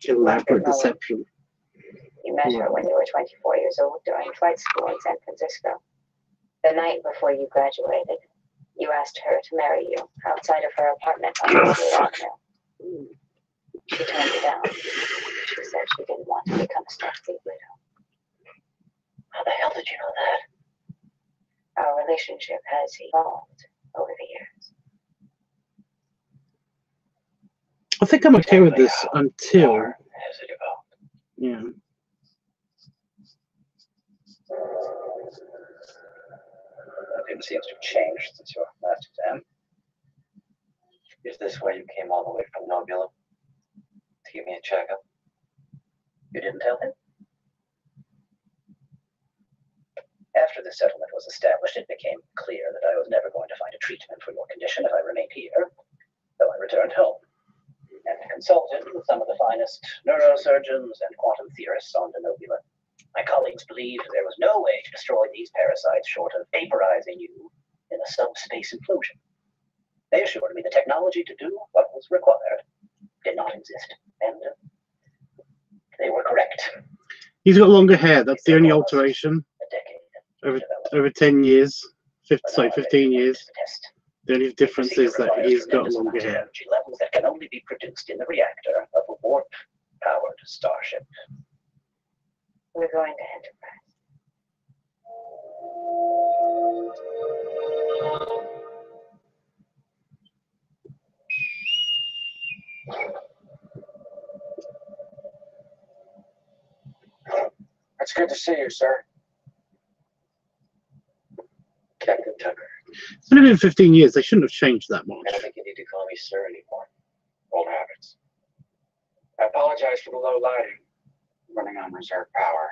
Elaborate deception. You met her when you were 24 years old during flight school in San Francisco. The night before you graduated, you asked her to marry you outside of her apartment on Hollywood Avenue. She turned you down. She said she didn't want to become a Starfleet widow. How the hell did you know that? Our relationship has evolved over the years. I think I'm okay with this until... Has it evolved? Yeah. Nothing seems to have changed since your last exam. Is this why you came all the way from Nebula? To give me a checkup? You didn't tell him? After the settlement was established, it became clear that I was never going to find a treatment for your condition if I remained here, so I returned home and consulted with some of the finest neurosurgeons and quantum theorists on the Nebula. My colleagues believed there was no way to destroy these parasites short of vaporizing you in a subspace implosion. They assured me the technology to do what was required did not exist, and they were correct. He's got longer hair. That's the only alteration. A decade. Over 10 years. 15 years. The only difference is that he's got longer hair. Energy levels that can only be produced in the reactor of a warp-powered starship. We're going to Enterprise. It's good to see you, sir. Captain Tucker. It's only been 15 years. They shouldn't have changed that much. I don't think you need to call me sir anymore. Old habits. I apologize for the low lighting. Running on reserve power.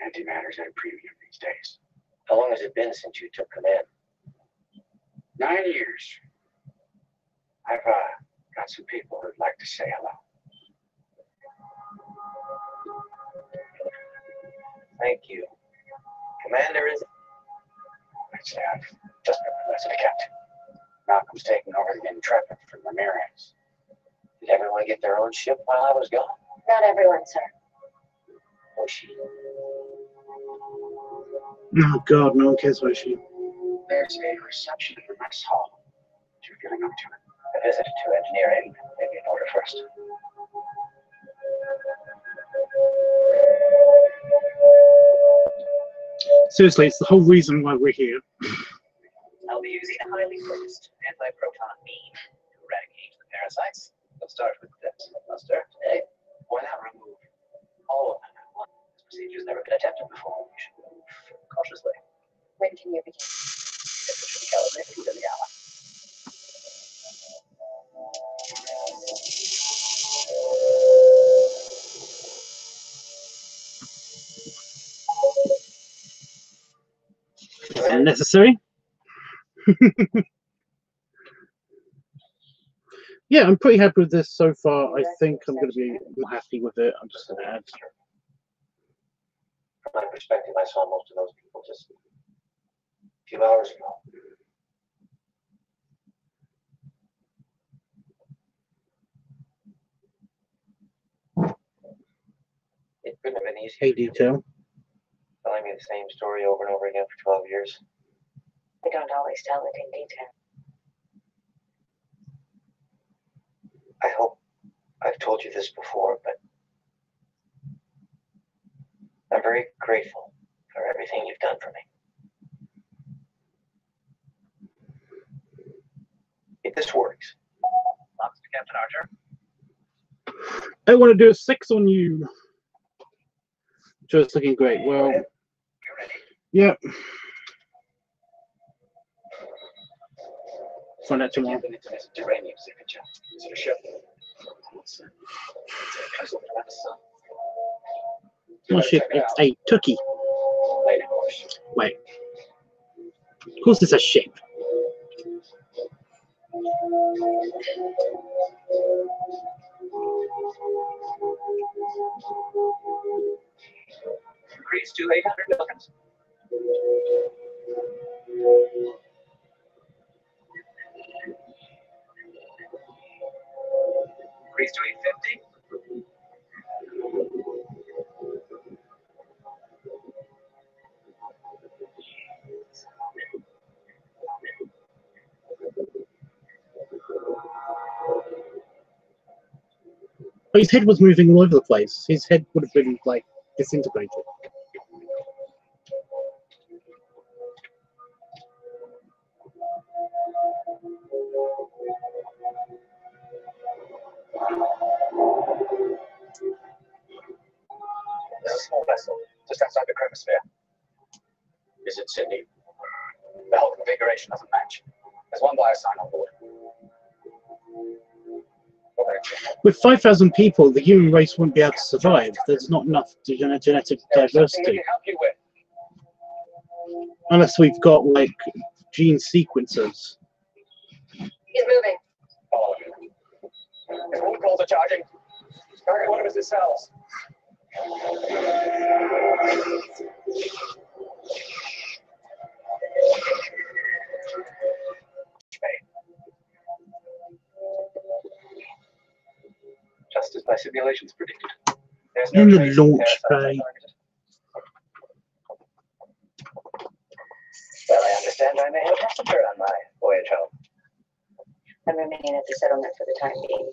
Antimatter's at a premium these days. How long has it been since you took command? 9 years. I've got some people who'd like to say hello. Thank you. Commander is... I'd say I've just been promoted to captain. Malcolm's taking over the Intrepid from Ramirez. Did everyone get their own ship while I was gone? Not everyone, sir. Was she? Oh, God, no one cares about you. There's a reception in the mess hall. You're feeling up to it. A visit to engineering, maybe in order first. Seriously, it's the whole reason why we're here. I'll be using a highly focused anti-proton beam to eradicate the parasites. We'll start with this cluster today. Why not remove all of them at once? This procedure's never been attempted before. You should move cautiously. When can you begin? This should be calibrated within the hour. Unnecessary. Yeah, I'm pretty happy with this so far. I think I'm going to be more happy with it. I'm just going to add. From my perspective, I saw most of those people just a few hours ago. It couldn't have been easy. Hey, detail. Telling me the same story over and over again for 12 years. I don't always tell it in detail. I hope I told you this before, but I'm very grateful for everything you've done for me. If this works. Thanks to Captain Archer. I want to do a 6 on you. Just looking great. Well, yeah. Find out tomorrow. Oh shit, it's a turkey. Wait. Of course it's a ship. Increase to 800 milligrams. Increase to 850. But his head was moving all over the place. His head would have been like disintegrated. There's a small vessel just outside the chromosphere. Is it Cindy? The whole configuration doesn't match. There's one biosign on board. With 5,000 people, the human race wouldn't be able to survive. There's not enough genetic diversity. Unless we've got, like, gene sequencers. He's moving. Follow him. His wound calls are charging. Target one of his cells. Just as my simulations predicted. There's no In the trace of launch parasites bay. targeted. Well, I understand I may have a passenger on my voyage home. I'm remaining at the settlement for the time being.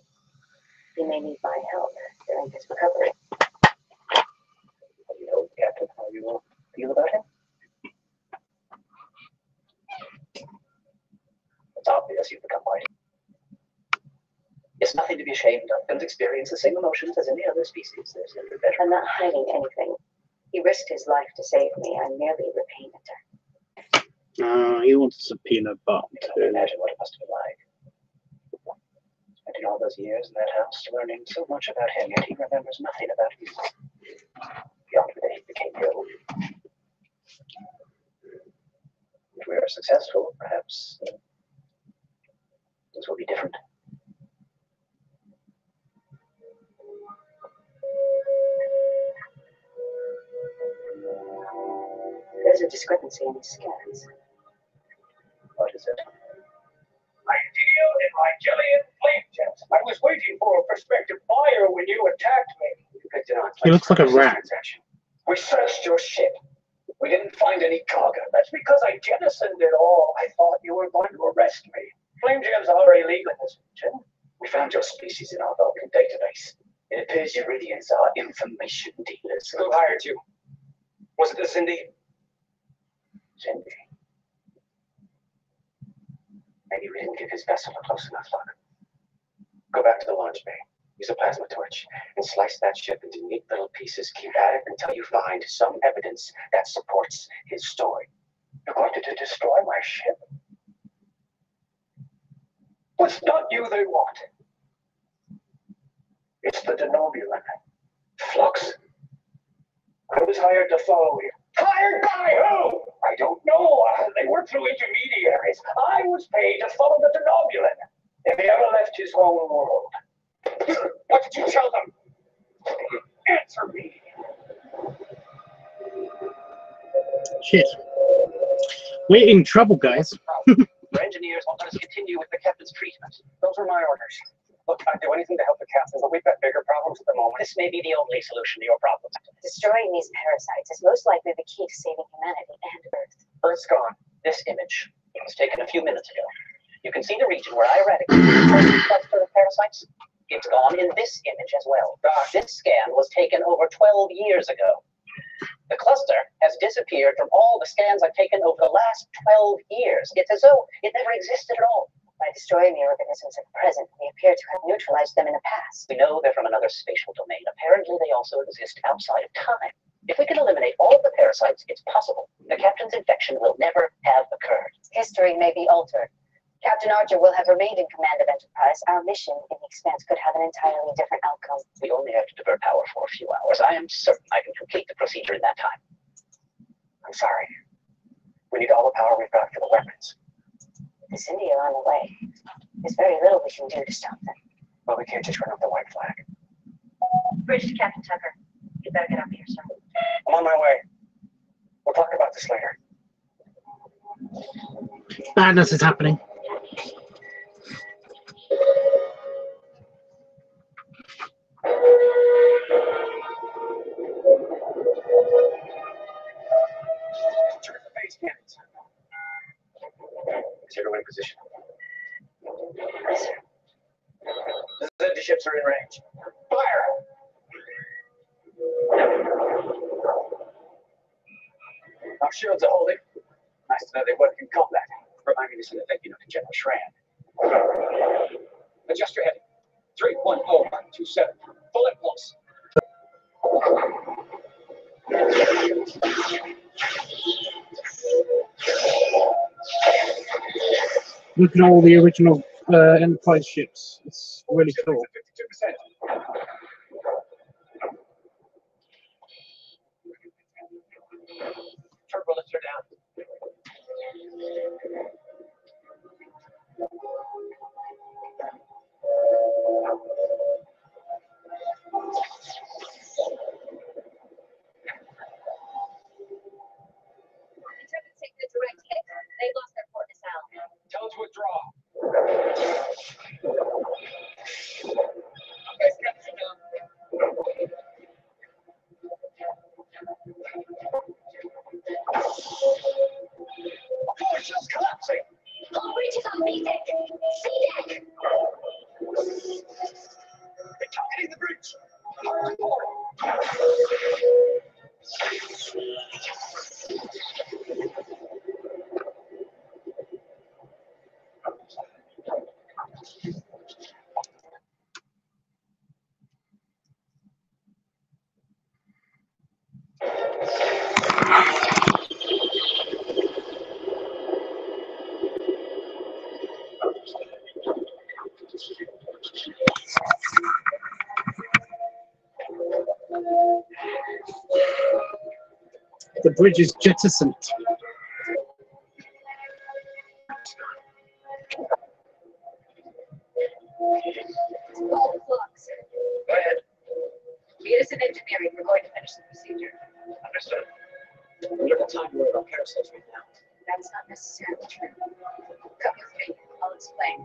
He may need my help during his recovery. Have you told the captain how you will feel about him? It's obvious you've become quite. It's nothing to be ashamed of. Don't experience the same emotions as any other species. There's never better. I'm not hiding anything. He risked his life to save me. I'm merely repaying it. He wants a peanut butter. I can only imagine what it must have been like. Spending all those years in that house, learning so much about him, yet he remembers nothing about you. Beyond the day he became ill. If we are successful, perhaps things will be different. There's a discrepancy in his scans. What is it? I deal in my Jillian flame jet. I was waiting for a prospective buyer when you attacked me. You picked it on. He looks like a rat. We searched your ship. We didn't find any cargo. That's because I jettisoned it all. I thought you were going to arrest me. Flame gems are illegal in this region. We found your species in our Vulcan database. It appears Uridians are information dealers. Who hired you? Was it the Cindy? Cindy. Maybe we didn't give his vessel a close enough look. Go back to the launch bay. Use a plasma torch and slice that ship into neat little pieces. Keep at it until you find some evidence that supports his story. You're going to destroy my ship? It's not you they want. It's the Denobulan. Flux. I was hired to follow you. Hired by who? I don't know. They work through intermediaries. I was paid to follow the Denobulan. If he ever left his home world. What did you tell them? Answer me. Shit. We're in trouble, guys. Your engineers want us to continue with the captain's treatment. Those were my orders. Look, I'd do anything to help the captains, but we've got bigger problems at the moment. This may be the only solution to your problems. Destroying these parasites is most likely the key to saving humanity and Earth. Earth's gone. This image was taken a few minutes ago. You can see the region where I eradicated the first cluster of parasites into the gone in this image as well. This scan was taken over 12 years ago. The cluster has disappeared from all the scans I've taken over the last 12 years. It's as though it never existed at all. By destroying the organisms at present, we appear to have neutralized them in the past. We know they're from another spatial domain. Apparently, they also exist outside of time. If we can eliminate all of the parasites, it's possible the captain's infection will never have occurred. History may be altered. Captain Archer will have remained in command of Enterprise. Our mission in the Expanse could have an entirely different outcome. We only have to divert power for a few hours. I am certain I can complete the procedure in that time. I'm sorry. We need all the power we've got for the weapons. The Cindy are on the way. There's very little we can do to stop them. But we can't just run up the white flag. Bridge to Captain Tucker. You better get up here, sir. I'm on my way. We'll talk about this later. Madness is happening. Turn the base cannons. Zero in position. Yes, sir. The Zenda ships are in range. Fire! Our shields are holding. Nice to know they work in combat. Remind me to send a thank you note to General Shran. Adjust your heading. 310127. Full impulse. Look at all the original Enterprise ships. It's really cool. 52%. Turbo lifts are down. Intrepid's taking a direct hit. They lost their port nacelle. Tell it to withdraw. Force is collapsing. All bridges on B deck. C deck. They're targeting the bridge. Hard to portal. The bridge is jettisoned. All the clocks. Go ahead. Meet us in engineering. We're going to finish the procedure. Understood. We don't have time to worry about parasites right now. That's not necessarily true. Come with me. I'll explain.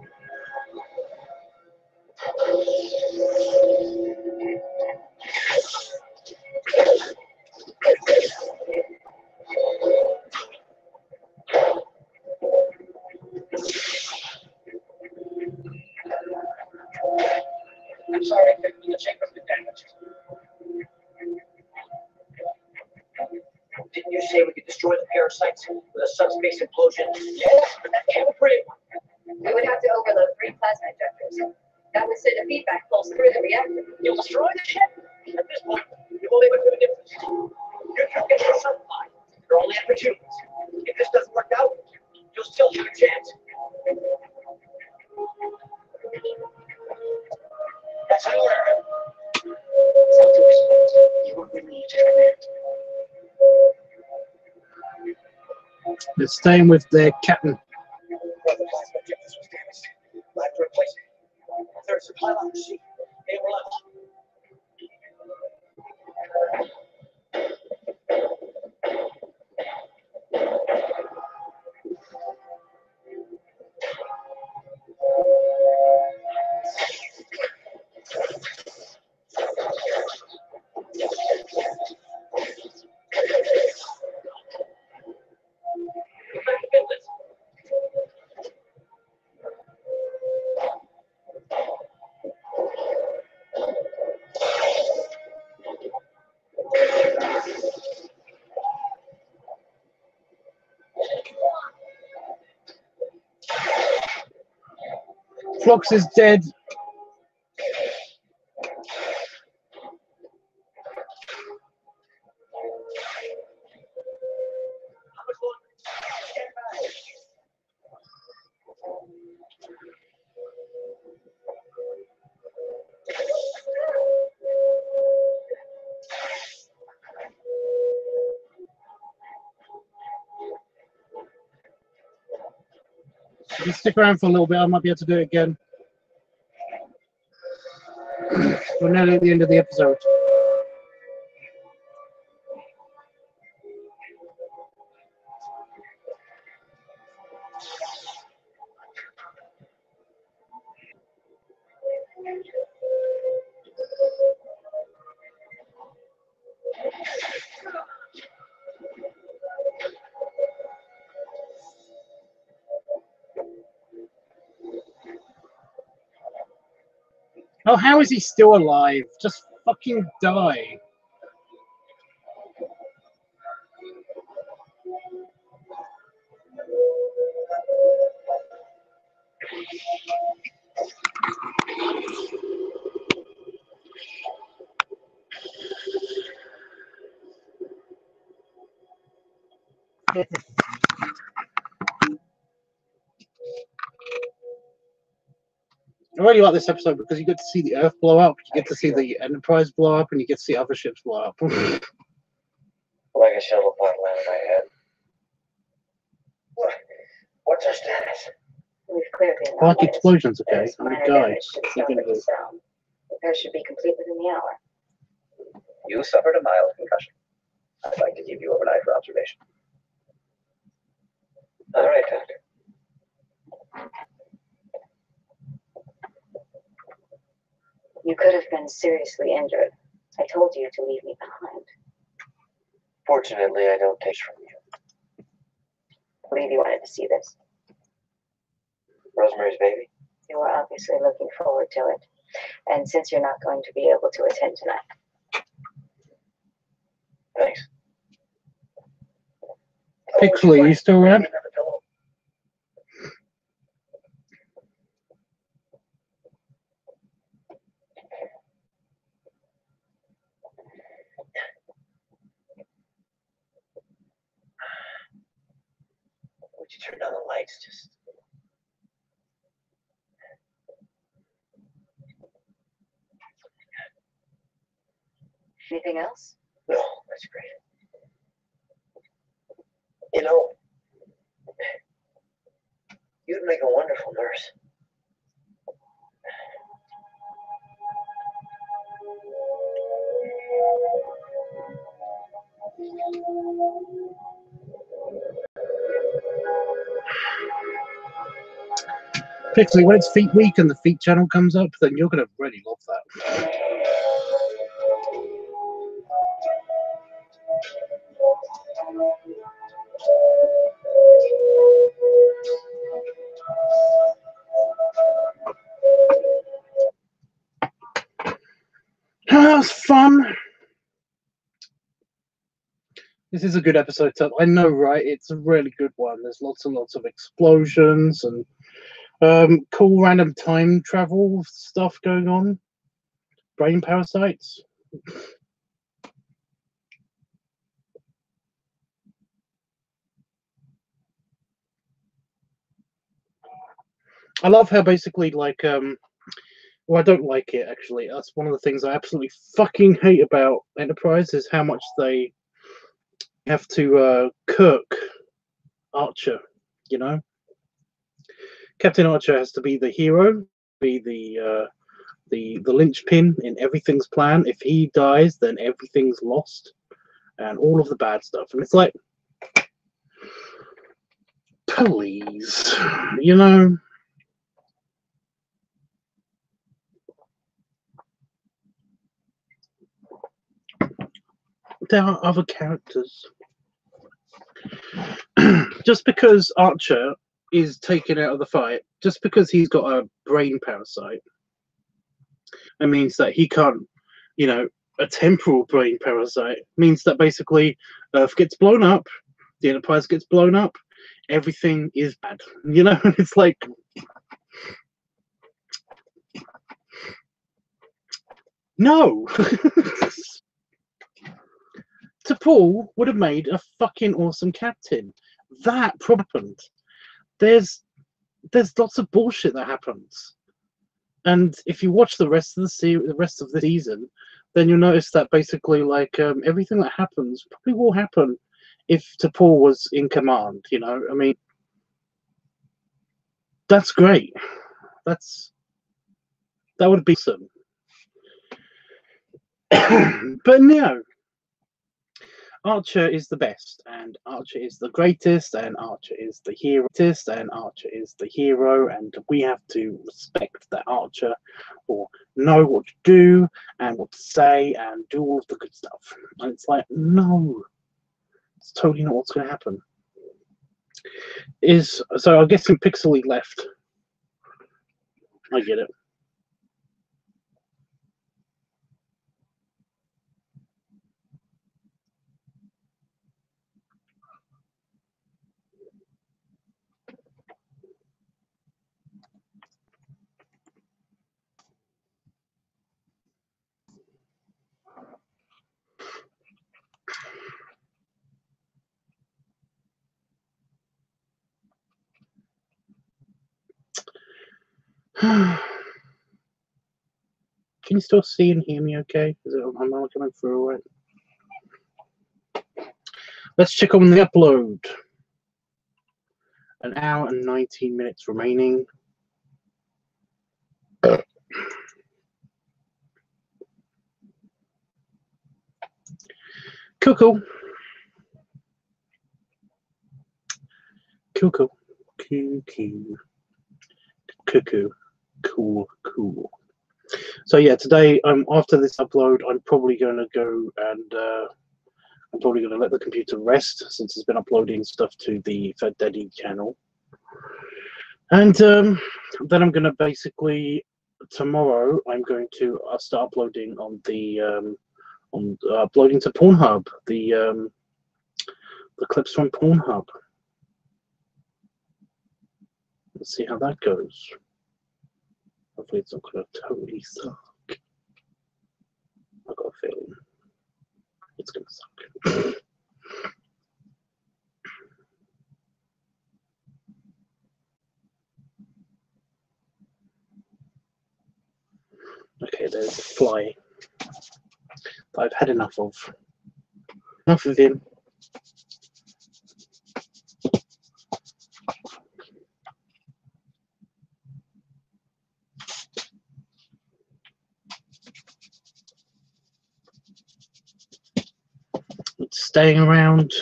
I'm sorry, the chamber's been damaged. Didn't you say we could destroy the parasites with a subspace implosion? Yes, but that can't break. We would have to overload 3 plasma injectors. That would send a feedback pulse through the reactor. You'll destroy the ship. At this point, you won't even do a difference. You can get your supply. You're only opportunities. If this doesn't work out, you'll still have a chance. That's an order. You were relieved to command. They're staying with their captain. One of the plasma injectors was damaged. We'll have to replace it. Third supply line C. They were level. Xbox is dead. If you stick around for a little bit, I might be able to do it again. We're nearly at the end of the episode. Oh, how is he still alive? Just fucking die. I really like this episode because you get to see the Earth blow up, you get to see the Enterprise blow up, and you get to see other ships blow up. Like a shuttle pod landed my head. What's our status? We've cleared the Like anomalies. explosions, okay? There's I minor die. damage to the south of the cell. Repair should be complete within the hour. You suffered a mild concussion. I'd like to keep you overnight for observation. All right, Doctor. You could have been seriously injured. I told you to leave me behind. Fortunately, I don't take from you. I believe you wanted to see this. Rosemary's Baby? You were obviously looking forward to it. And since you're not going to be able to attend tonight. Thanks. Pixley, you still around? Would you turn down the lights just... Anything else? No, that's great. You know, you'd make a wonderful nurse. Pixley, when it's Feet Week and the Feet channel comes up, then you're going to really love that. That was fun. This is a good episode. I know, right? It's a really good one. There's lots and lots of explosions and cool random time travel stuff going on. Brain parasites. I love how basically like well, I don't like it actually. That's one of the things I absolutely fucking hate about Enterprise is how much they have to cook Archer, you know? Captain Archer has to be the hero, be the linchpin in everything's plan. If he dies, then everything's lost, and all of the bad stuff. And it's like, please, you know. There are other characters. Just because Archer is taken out of the fight, just because he's got a brain parasite, it means that he can't, you know, a temporal brain parasite means that basically Earth gets blown up, the Enterprise gets blown up, everything is bad, you know. And it's like, No. T'Pol would have made a fucking awesome captain. That happened. There's lots of bullshit that happens, and if you watch the rest of the season, then you'll notice that basically, like, everything that happens probably will happen if T'Pol was in command. You know, I mean, that's great. That would be awesome. But no. Archer is the best, and Archer is the greatest, and Archer is the hero, and we have to respect that Archer, or know what to do and what to say and do all of the good stuff. And it's like, no, it's totally not what's going to happen. So I guess some pixely left. I get it. Can you still see and hear me okay? Am I coming through all right? Let's check on the upload. An hour and 19 minutes remaining. Cool. Cool. So yeah, today after this upload, I'm probably going to go and I'm probably going to let the computer rest since it's been uploading stuff to the Fat Daddy channel, and then I'm going to basically tomorrow I'm going to start uploading on the uploading to Pornhub the clips from Pornhub. Let's see how that goes. Hopefully it's not going to totally suck. I've got a feeling it's going to suck. Okay, there's a fly that I've had enough of. Enough of him. It's staying around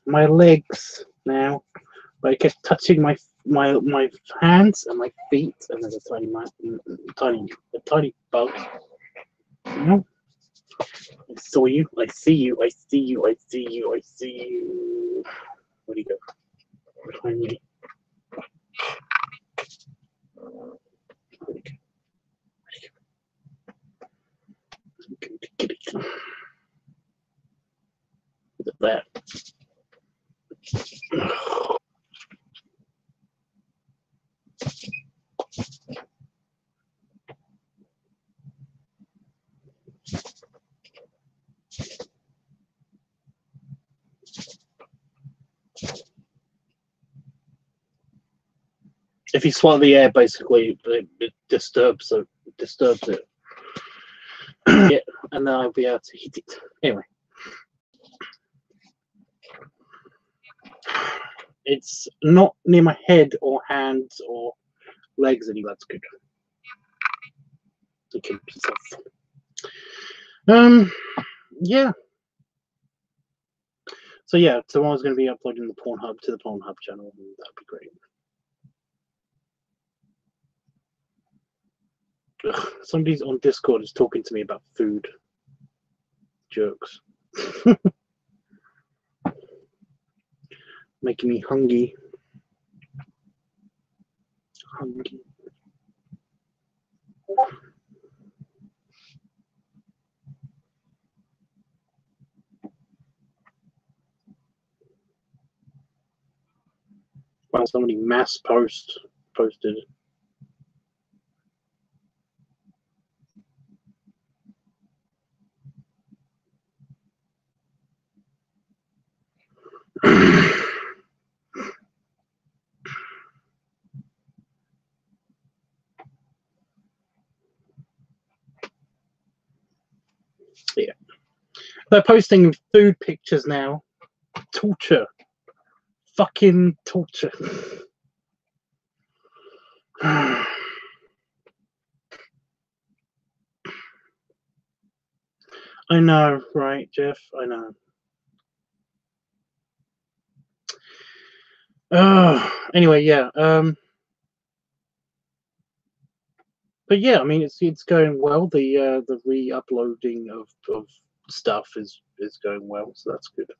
my legs now, but it kept touching my hands and my feet, and there's a tiny bug. You know? I saw you. I see you. I see you. I see you. I see you. Where'd he go? Behind me. Look at that. If you swallow the air, basically, it disturbs it. Yeah, and then I'll be able to hit it. Anyway. It's not near my head or hands or legs anymore. That's good. To keep yourself. Yeah. So yeah, tomorrow's going to be uploading the Pornhub to the Pornhub channel, and that'd be great. Ugh, somebody's on Discord is talking to me about food. Jerks. Making me hungry. Wow, somebody mass posted. Yeah. They're posting food pictures now. Torture. Fucking torture. I know, right, Jeff? I know. Anyway, yeah. But yeah, I mean, it's going well. The re-uploading of stuff is going well, so that's good.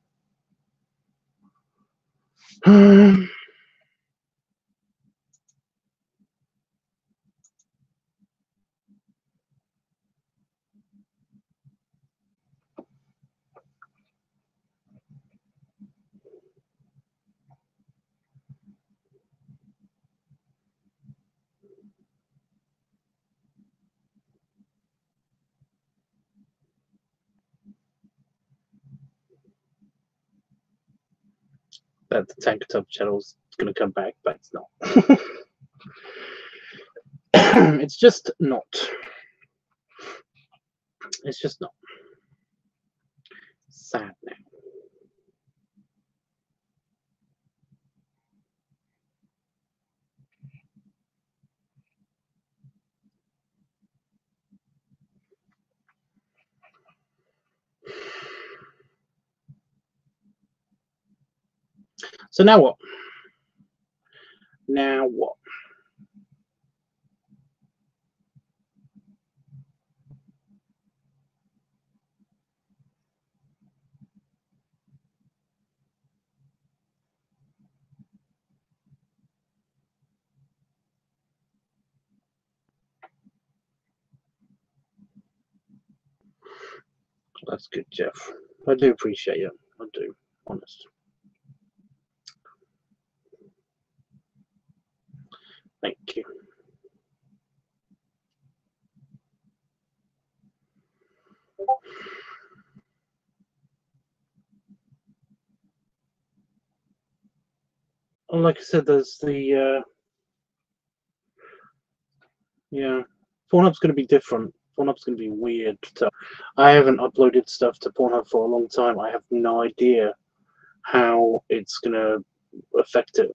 That the Tank Tub channel's going to come back, but it's not. It's just not. It's just not. Sad now. So now what? Now what? That's good, Jeff. I do appreciate it. I do, honest. Thank you. And like I said, there's the yeah, Pornhub's going to be different. Pornhub's going to be weird. So I haven't uploaded stuff to Pornhub for a long time. I have no idea how it's going to affect it.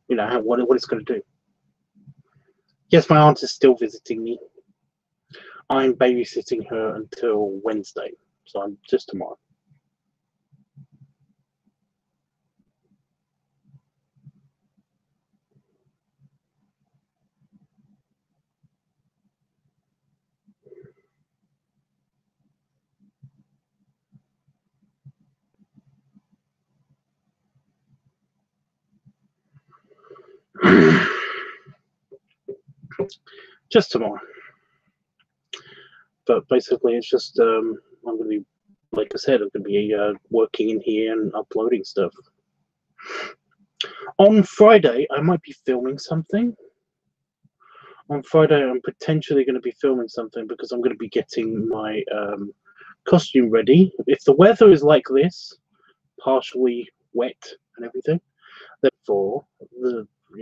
You know, what it's going to do. Yes, my aunt is still visiting me. I'm babysitting her until Wednesday, so I'm just tomorrow. Just tomorrow. But basically, it's just I'm going to be, like I said, I'm going to be working in here and uploading stuff. On Friday, I might be filming something. On Friday, I'm potentially going to be filming something because I'm going to be getting my costume ready. If the weather is like this, partially wet and everything, then for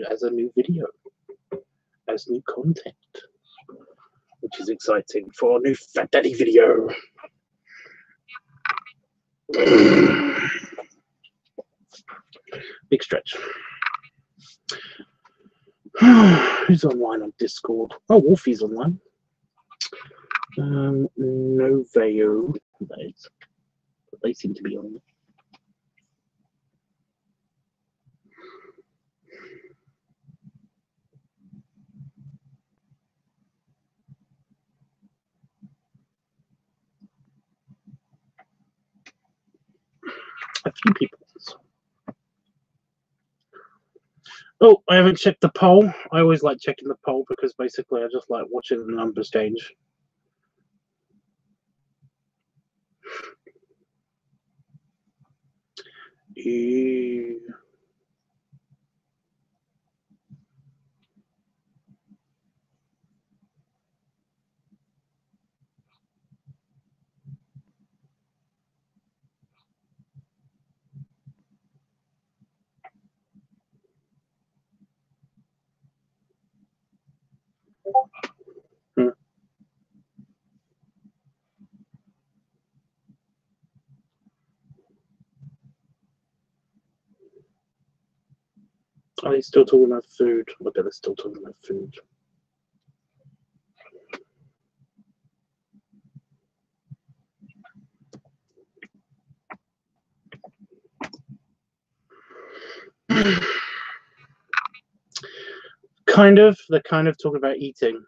as a new video, as new content, which is exciting for a new Fat Daddy video. Big stretch. Who's online on Discord? Oh, Wolfie's online. Noveo. They seem to be on. A few people. Oh, I haven't checked the poll. I always like checking the poll because basically I just like watching the numbers change. Are they still talking about food? I bet they're still talking about food. Kind of. They're kind of talking about eating,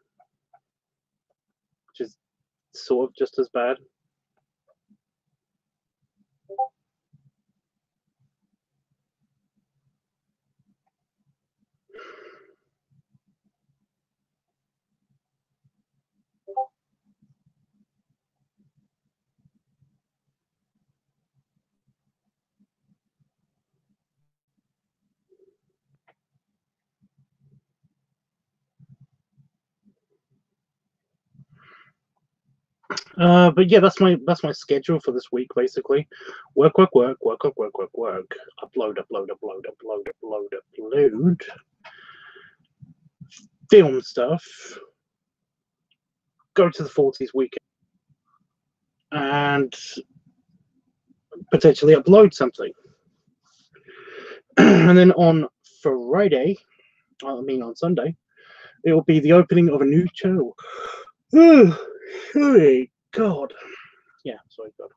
which is sort of just as bad. But yeah, that's my schedule for this week basically. Work. Upload. Film stuff. Go to the 40s weekend and potentially upload something. And then on Friday, I mean on Sunday, it will be the opening of a new channel. Sorry, God. Yeah, sorry, God.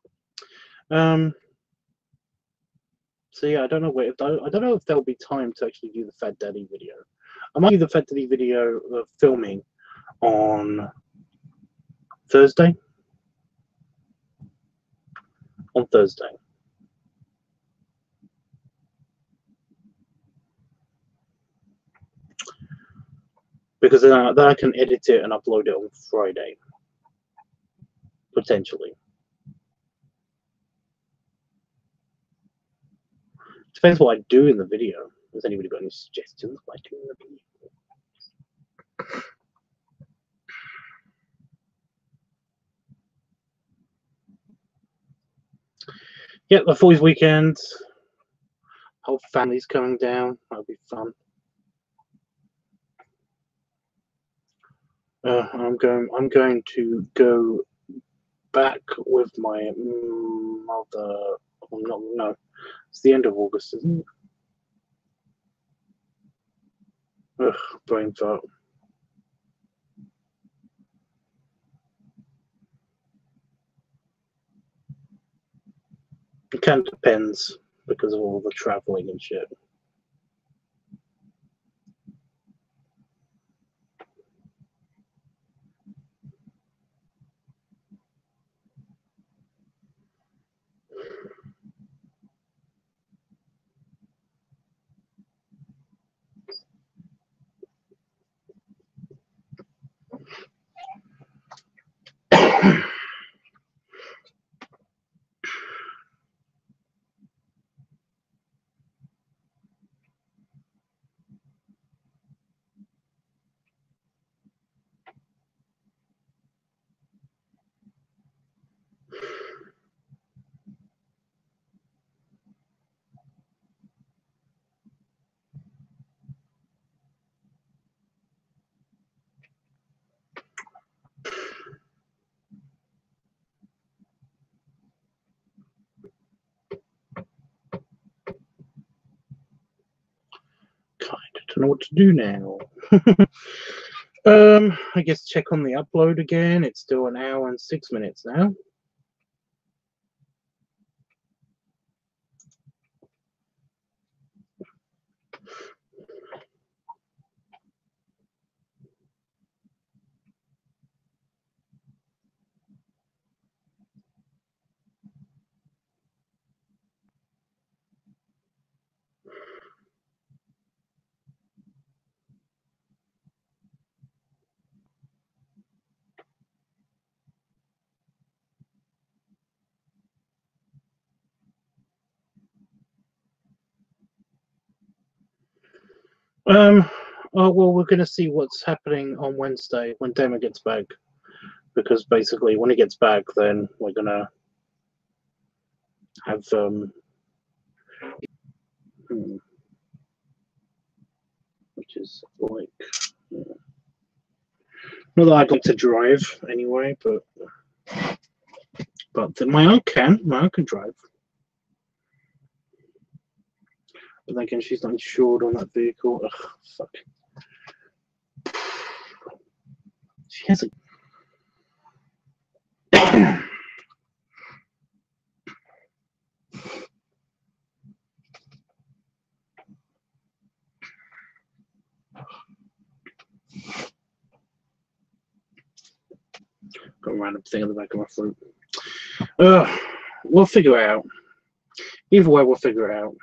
So yeah, I don't know if there'll be time to actually do the Fat Daddy video. I might do the Fat Daddy video of filming on Thursday. On Thursday. Because then I can edit it and upload it on Friday. Potentially. Depends what I do in the video. Has anybody got any suggestions what I do in the video? Yeah, the 40s weekend. Whole family's coming down. That'll be fun. I'm going to go back with my mother. Oh, no, it's the end of August, isn't it? Ugh, brain fart. It kind of depends because of all the traveling and shit. Don't know what to do now. I guess check on the upload again. It's still 1 hour and 6 minutes now. Oh, well, we're going to see what's happening on Wednesday when Demo gets back. Because basically, when he gets back, then we're going to have, which is like, yeah. Not that I'd like to drive anyway, but my aunt can drive. But then again, she's not insured on that vehicle. Ugh, fuck. She has a... got a random thing on the back of my throat. We'll figure it out. Either way, we'll figure it out.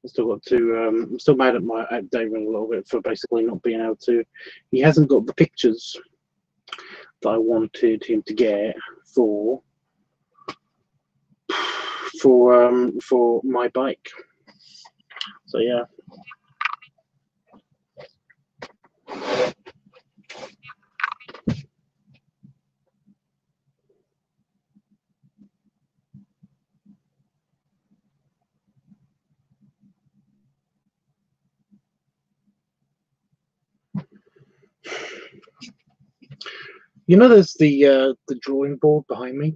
I've still got to. I'm still mad at David a little bit for basically not being able to. He hasn't got the pictures that I wanted him to get for my bike. So yeah. You know, there's the drawing board behind me.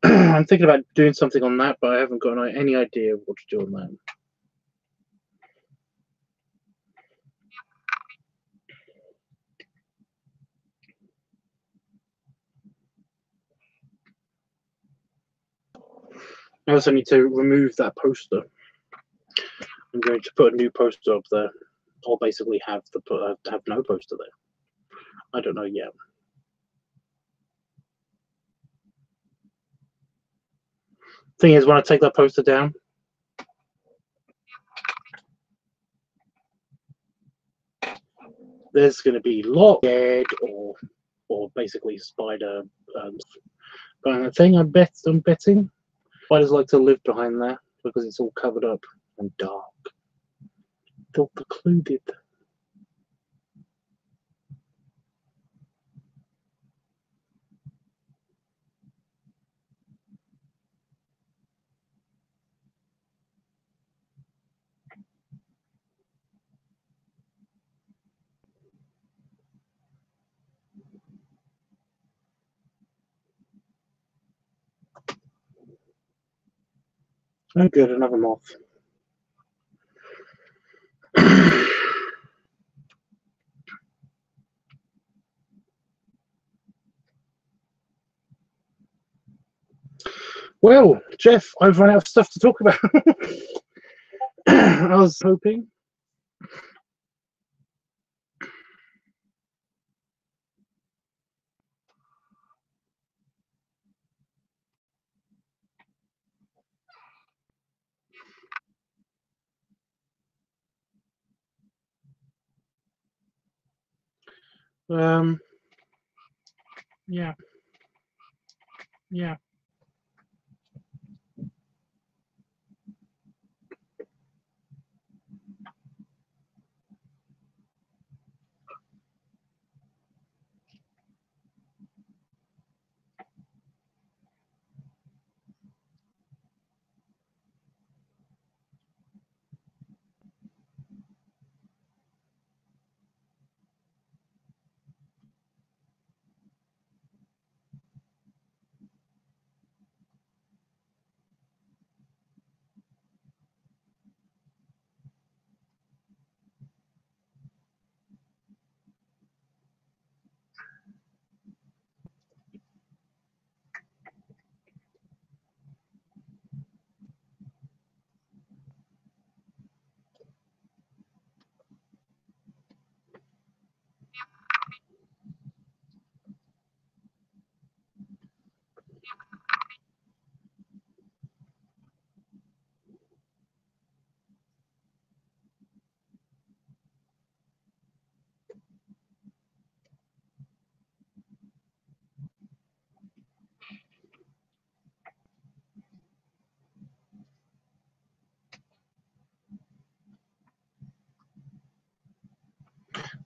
I'm thinking about doing something on that, but I haven't got any idea of what to do on that. I also need to remove that poster. I'm going to put a new poster up there. I'll basically have no poster there. I don't know yet. Thing is, when I take that poster down, there's going to be lot dead or basically spider. But the thing I'm betting spiders like to live behind there because it's all covered up and dark. Feel secluded. Oh, good, another moth. Well, Jeff, I've run out of stuff to talk about. I was hoping. Yeah. Yeah.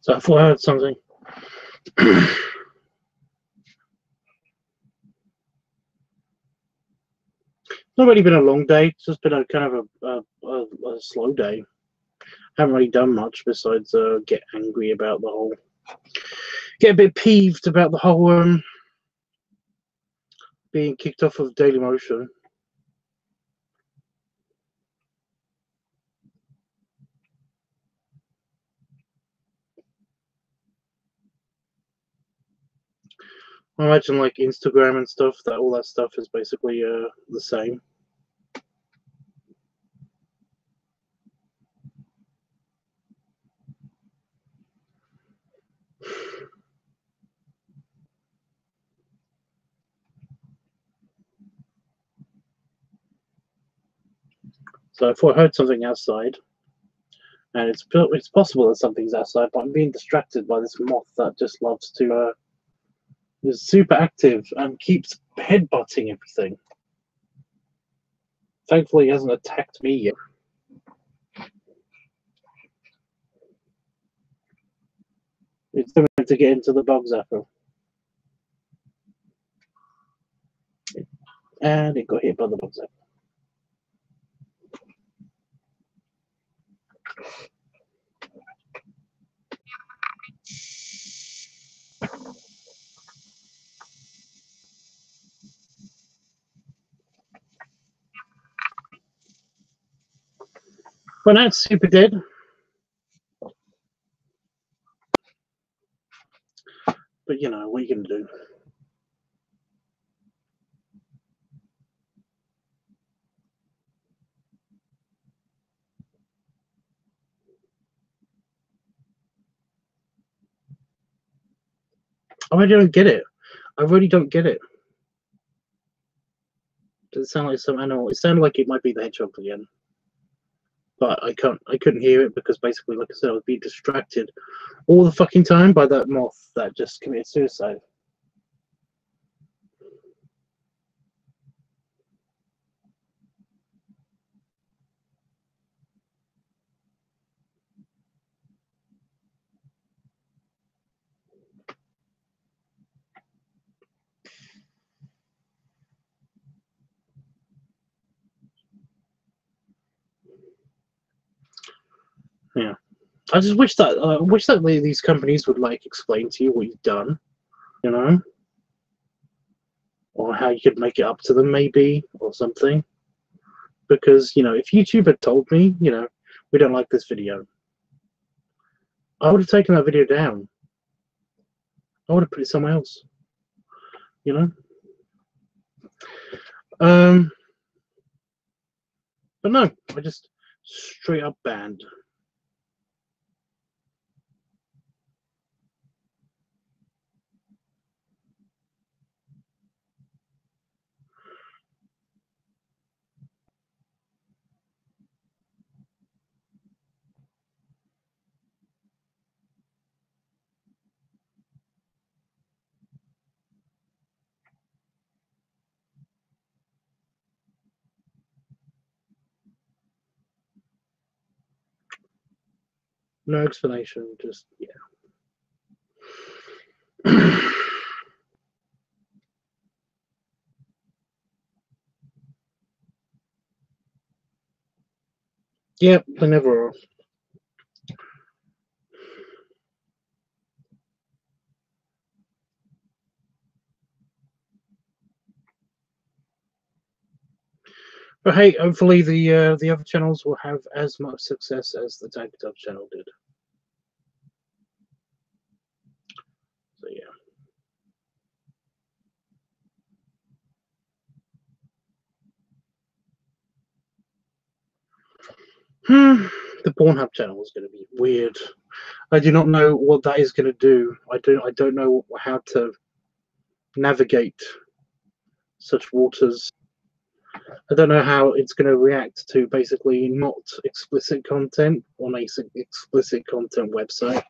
So I thought I heard something. It's not really been a long day. It's just been a kind of a slow day. Haven't really done much besides get angry about the whole, get a bit peeved about the whole being kicked off of Daily Motion. I imagine like Instagram and stuff, that all that stuff is basically the same. So if I heard something outside, and it's possible that something's outside, but I'm being distracted by this moth that just loves to is super active and keeps headbutting everything. Thankfully, he hasn't attacked me yet. It's going to get into the bug zapper. And it got hit by the bug zapper. Well, now it's super dead. But you know, what are you going to do? I really don't get it. I really don't get it. Does it sound like some animal? It sounded like it might be the hedgehog again. But I couldn't hear it because basically, like I said, I was being distracted all the fucking time by that moth that just committed suicide. Yeah. I just wish that these companies would like explain to you what you've done, you know, or how you could make it up to them, maybe, or something. Because you know, if YouTube had told me, you know, we don't like this video, I would have taken that video down. I would have put it somewhere else, you know. But no, I just straight up banned. No explanation, just yeah. Yep, they never are. But hey, hopefully the other channels will have as much success as the LiveTUBBSart channel did. So yeah. The Pornhub channel is going to be weird. I do not know what that is going to do. I don't know how to navigate such waters. I don't know how it's going to react to basically not explicit content on a explicit content website.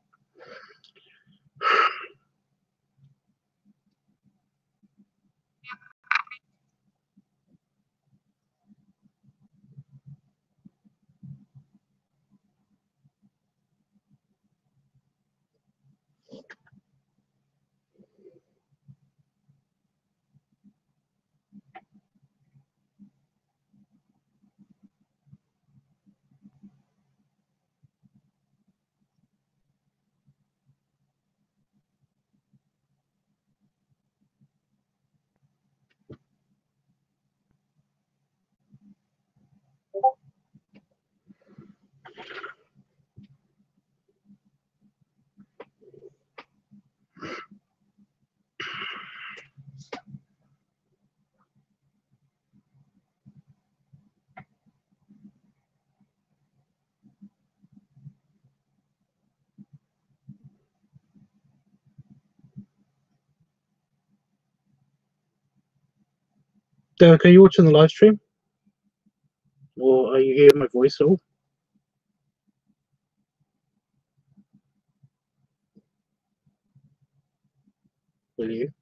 Derek, are you watching the live stream? Or are you hearing my voice at all? Will you?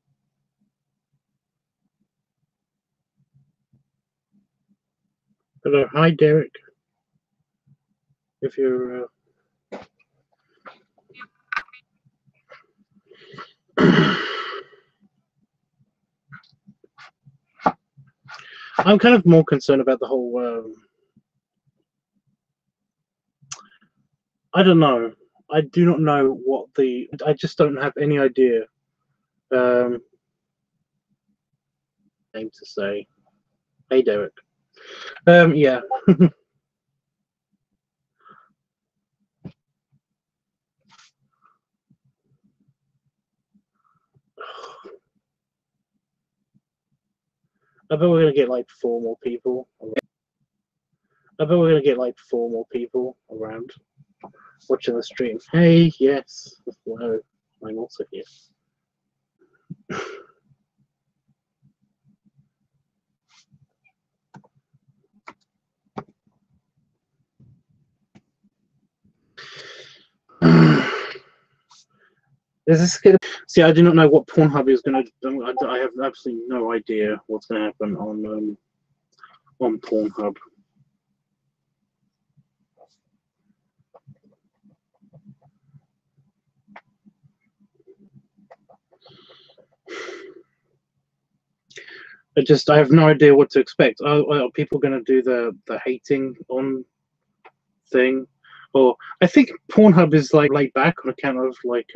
Hello, hi Derek. If you're I'm kind of more concerned about the whole I don't know. I do not know what I just don't have any idea name to say. Hey Derek. Yeah. I bet we're gonna get like 4 more people. I bet we're gonna get like 4 more people around watching the stream. Hey, yes. Hello. I'm also here. Is this gonna see? I do not know what Pornhub is gonna do. I have absolutely no idea what's gonna happen on Pornhub. I have no idea what to expect. Are people gonna do the hating on thing? Or I think Pornhub is like laid back on account of like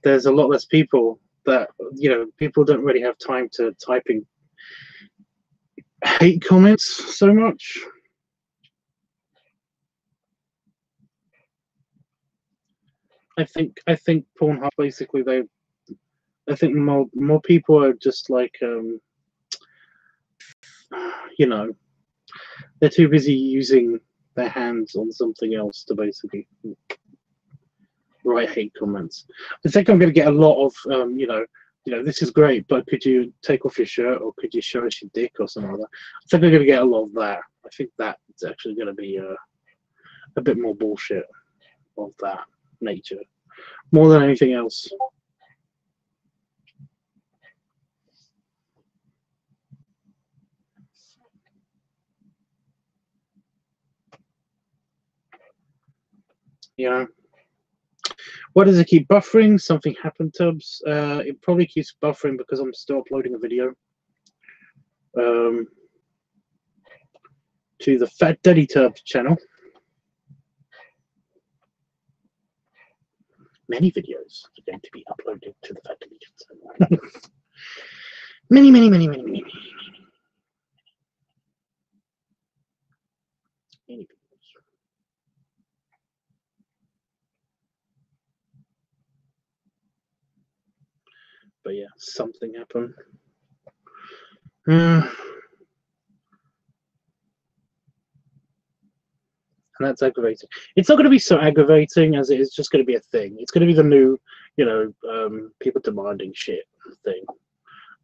there's a lot less people that people don't really have time to typing hate comments so much. I think Pornhub basically I think more people are just like they're too busy using their hands on something else to basically write hate comments. I think I'm going to get a lot of this is great, but could you take off your shirt or could you show us your dick or something like that. I think I'm going to get a lot of that. I think that's actually going to be a bit more bullshit of that nature, more than anything else. Yeah. Why does it keep buffering? Something happened, Tubbs. It probably keeps buffering because I'm still uploading a video to the Fat Daddy Tubbs channel. Many videos are going to be uploaded to the Fat Daddy channel. many videos. But yeah, something happened. And that's aggravating. It's not going to be so aggravating as it is just going to be a thing. It's going to be the new, people demanding shit thing.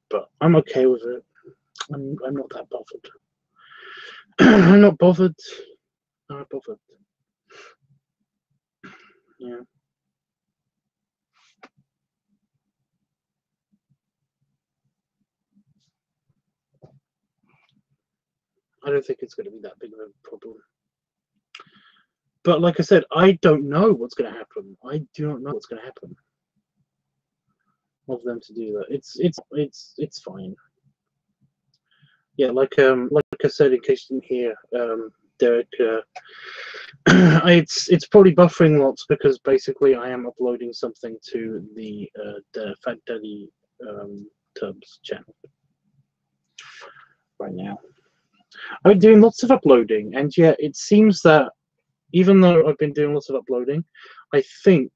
But I'm okay with it. I'm not that bothered. I'm not bothered. I'm not bothered. Yeah. I don't think it's going to be that big of a problem. But like I said, I don't know what's going to happen. I do not know what's going to happen. Of them to do that, it's fine. Yeah, like I said, in case you didn't hear, Derek, it's probably buffering lots because basically I am uploading something to the Fat Daddy Tubbs channel right now. I'm doing lots of uploading, and yet it seems that even though I've been doing lots of uploading, I think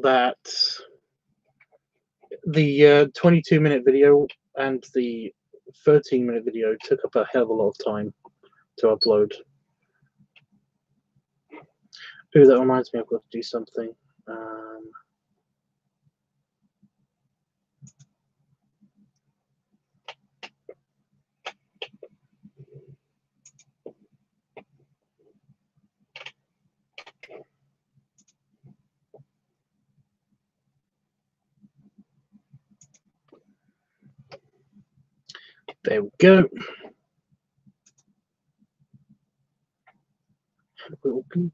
that the 22-minute video and the 13-minute video took up a hell of a lot of time to upload. Ooh, that reminds me, I've got to do something. There we go. We're all good.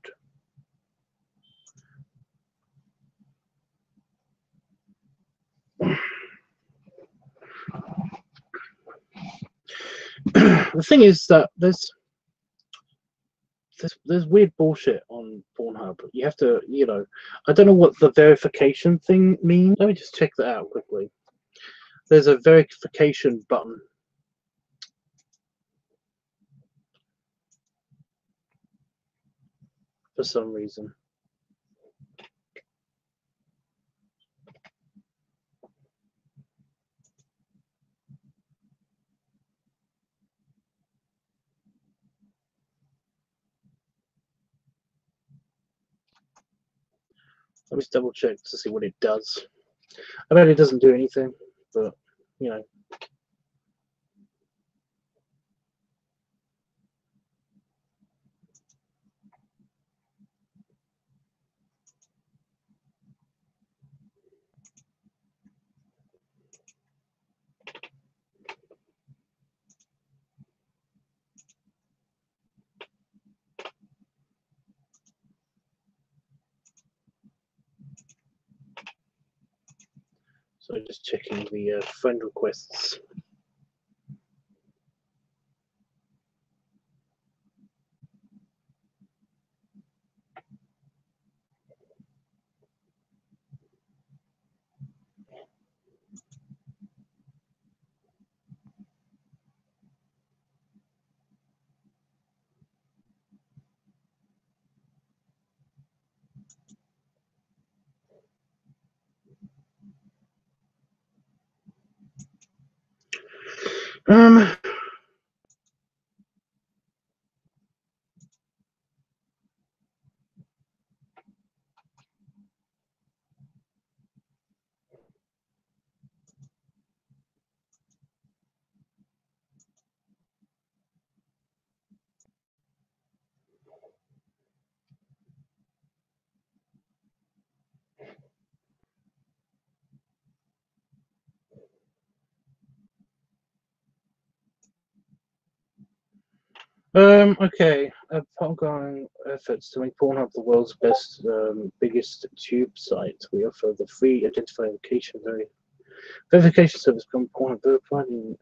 The thing is that there's weird bullshit on Pornhub. You have to, you know, I don't know what the verification thing means. Let me just check that out quickly. There's a verification button. For some reason. Let me just double check to see what it does. I bet it doesn't do anything, but you know. So just checking the friend requests. Okay, ongoing efforts to make Pornhub the world's best, biggest tube site. We offer the free identification verification service from Pornhub providing.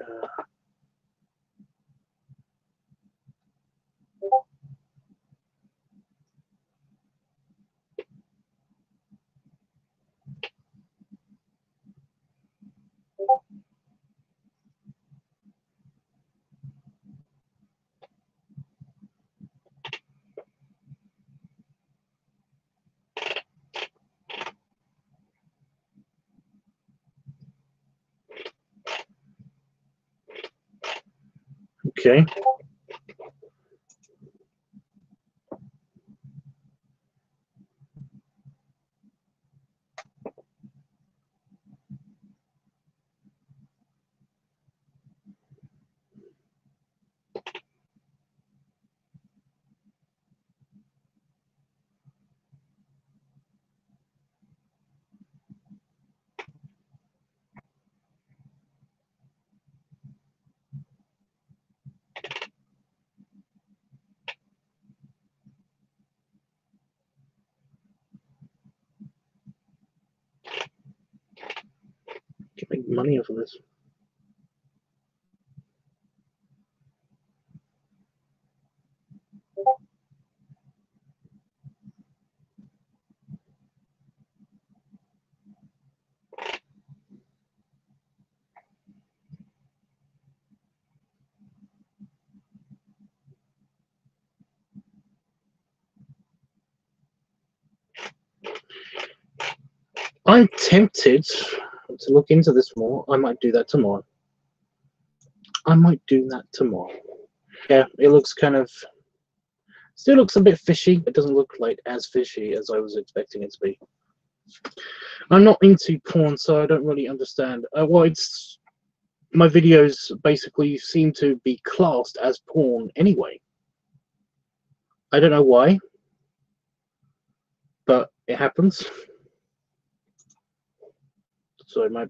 Okay. Can make money off of this. I'm tempted to look into this more. I might do that tomorrow. Yeah, it looks kind of, still looks a bit fishy. It doesn't look like as fishy as I was expecting it to be. I'm not into porn, so I don't really understand. Well, it's, my videos basically seem to be classed as porn anyway. I don't know why, but it happens. So my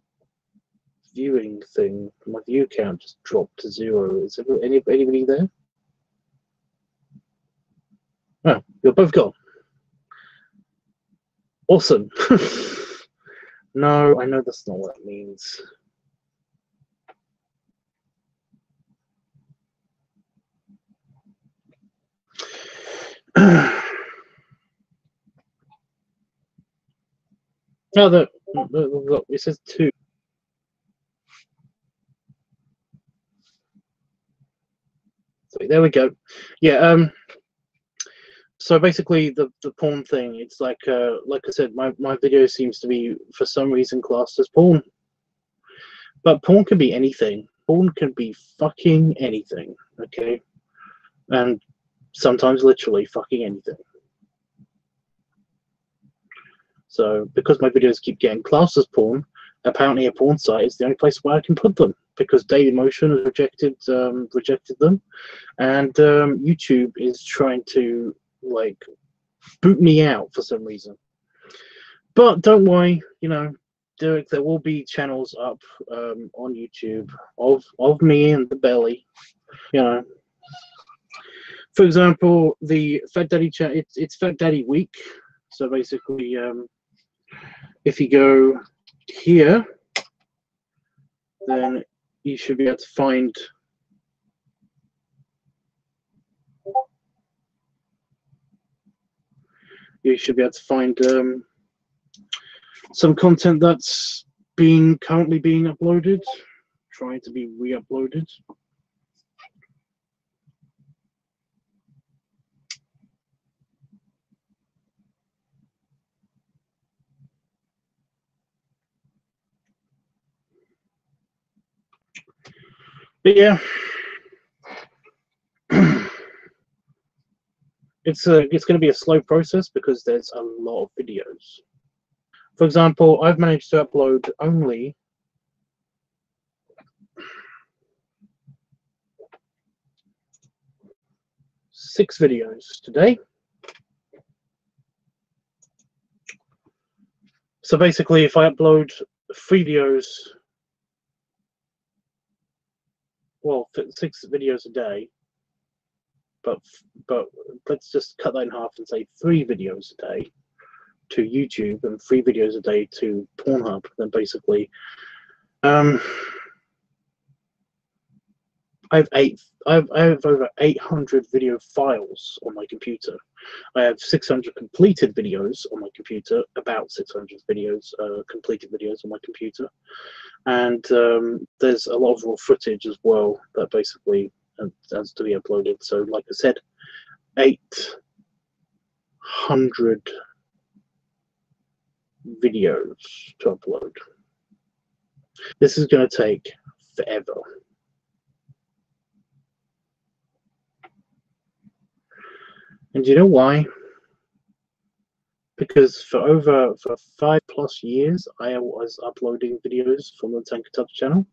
viewing thing. My view count just dropped to 0. Is anybody there? Oh, you're both gone. Awesome. No, I know that's not what it means. No, look, it says 2. So there we go. Yeah. So basically, the porn thing. It's like I said, my video seems to be for some reason classed as porn. But porn can be anything. Porn can be fucking anything. Okay, and sometimes literally fucking anything. So because my videos keep getting classed as porn, apparently a porn site is the only place where I can put them, because Dailymotion has rejected them, and YouTube is trying to like boot me out for some reason. But don't worry, you know, there will be channels up on YouTube of me and the belly, you know. For example, the Fat Daddy channel, it's Fat Daddy Week. So basically, if you go here, then you should be able to find some content that's currently being uploaded, trying to be re-uploaded. But yeah, it's going to be a slow process because there's a lot of videos. For example, I've managed to upload only 6 videos today. So basically, if I upload 3 videos, well, 6 videos a day, but let's just cut that in half and say 3 videos a day to YouTube and 3 videos a day to Pornhub, then basically I have over 800 video files on my computer. I have 600 completed videos on my computer, about 600 videos, completed videos on my computer, and there's a lot of raw footage as well that basically has to be uploaded. So, like I said, 800 videos to upload. This is going to take forever. And do you know why? Because for 5+ years, I was uploading videos from the Tanker Tubs channel.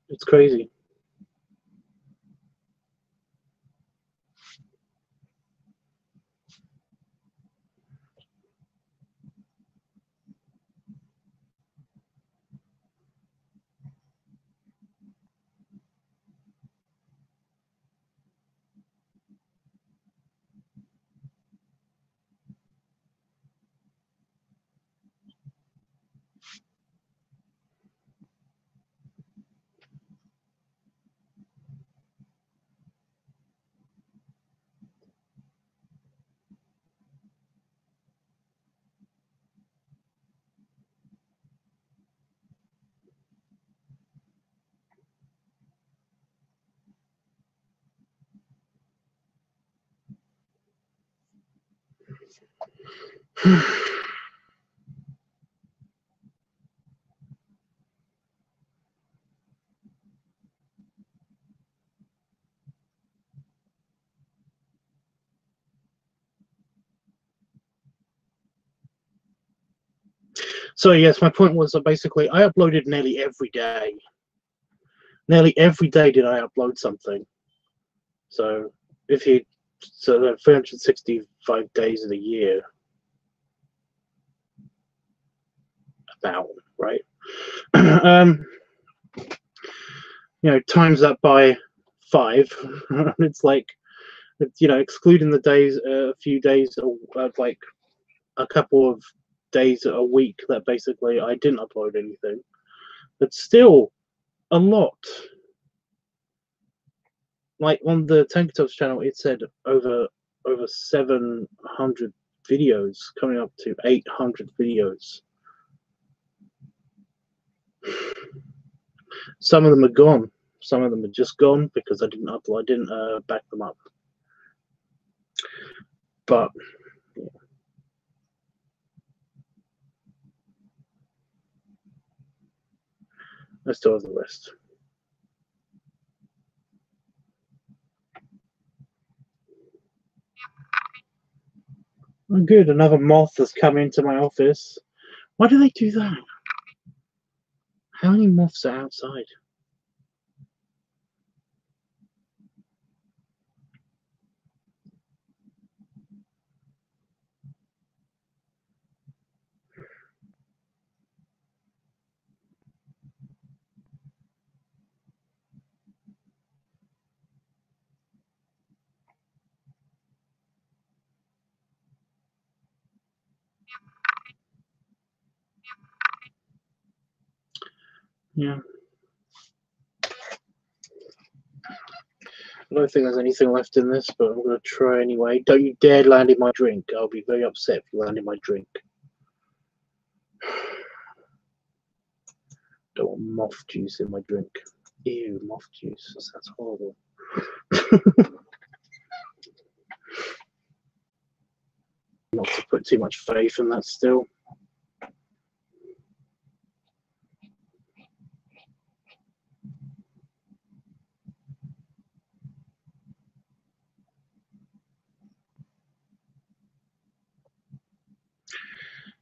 It's crazy. So yes, my point was that basically I uploaded nearly every day. Nearly every day did I upload something. So 365 days in a year. about, right? You know, times that by 5, it's like, you know, excluding the days, a few days, like a couple of days a week that basically I didn't upload anything, but still a lot. Like on the Tankertubs channel, it said over 700 videos, coming up to 800 videos. Some of them are gone. Some of them are just gone because I didn't upload. I didn't back them up. But yeah. I still have the rest. Oh, good. Another moth has come into my office. Why do they do that? How many moths are outside? Yeah. I don't think there's anything left in this, but I'm going to try anyway. Don't you dare land in my drink. I'll be very upset if you land in my drink. Don't want moth juice in my drink. Ew, moth juice. That sounds horrible. Not to put too much faith in that still.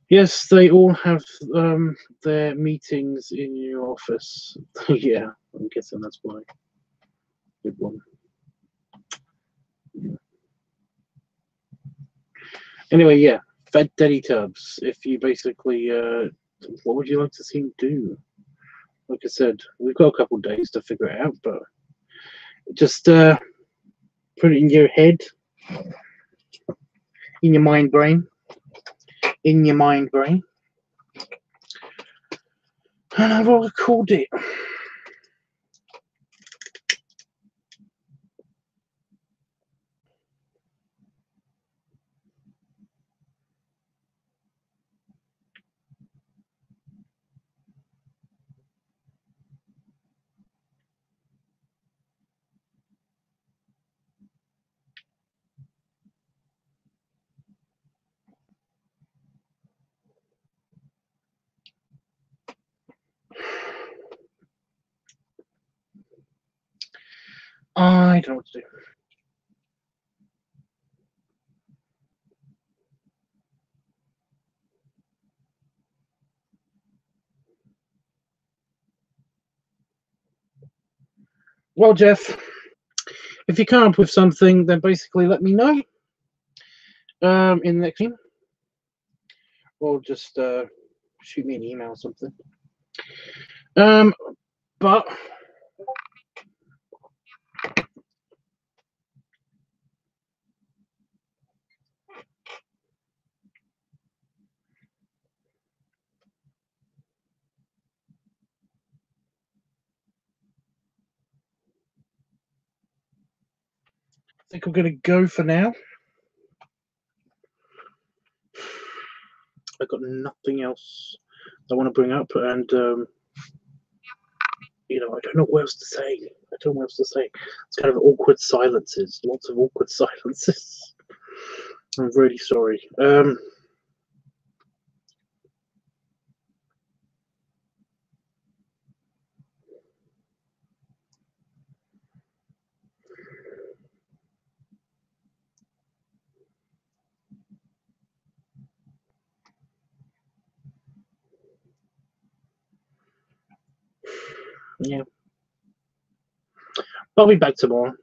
Yes, they all have their meetings in your office. Yeah, I'm guessing that's why. Good one. Yeah. Anyway, yeah, Fed Daddy Tubs. If you basically, what would you like to see him do? Like I said, we've got a couple of days to figure it out, but just put it in your head, in your mind brain, and I've all called it. I don't know what to do. Well, Jeff, if you come up with something, then basically let me know in the next game, or just shoot me an email or something. But I think I'm going to go for now. I've got nothing else I want to bring up, and you know, I don't know what else to say. I don't know what else to say. It's kind of awkward silences, lots of awkward silences. I'm really sorry. Yeah. I'll be back tomorrow.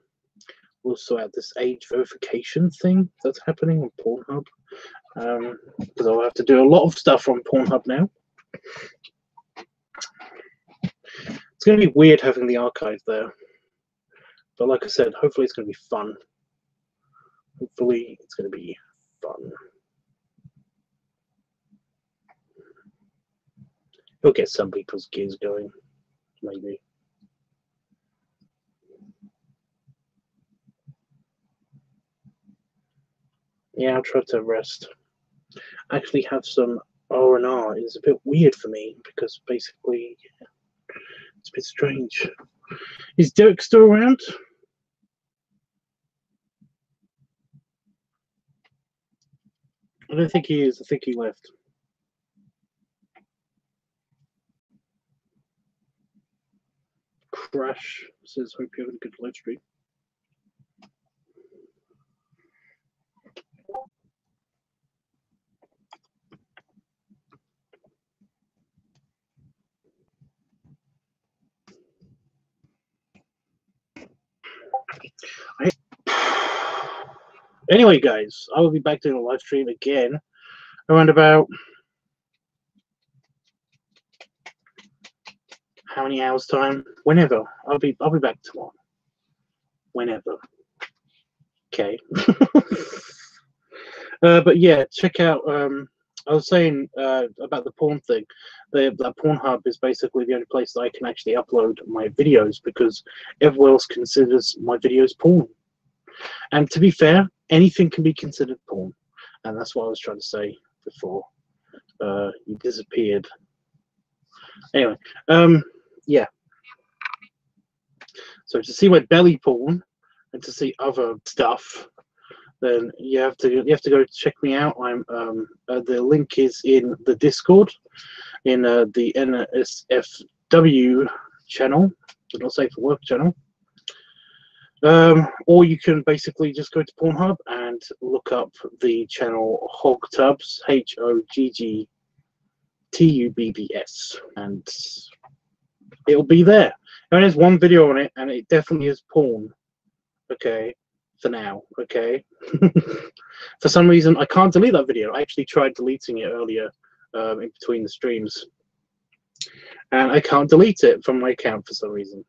We'll sort out this age verification thing that's happening on Pornhub. Because I'll have to do a lot of stuff on Pornhub now. It's going to be weird having the archive there. But like I said, hopefully it's going to be fun. Hopefully it's going to be fun. We'll get some people's gears going, maybe. Yeah, I'll try to rest. Actually have some R&R is a bit weird for me because basically it's a bit strange. Is Derek still around? I don't think he is. I think he left. Crash says, hope you're having a good live stream. Anyway, guys, I will be back doing a live stream again around about how many hours time? Whenever. I'll be back tomorrow. Whenever. Okay. But yeah, check out. I was saying about the porn thing. The Pornhub is basically the only place that I can actually upload my videos because everyone else considers my videos porn. And to be fair, anything can be considered porn, and that's what I was trying to say before you disappeared. Anyway, yeah. So to see my belly porn and to see other stuff, then you have to go check me out. I'm the link is in the Discord, in the NSFW channel, the Not Safe for Work channel. Or you can basically just go to Pornhub and look up the channel HoggTubbs, HoggTubbs, and it'll be there. And there's one video on it, and it definitely is porn. Okay, for now. Okay. For some reason, I can't delete that video. I actually tried deleting it earlier in between the streams, and I can't delete it from my account for some reason.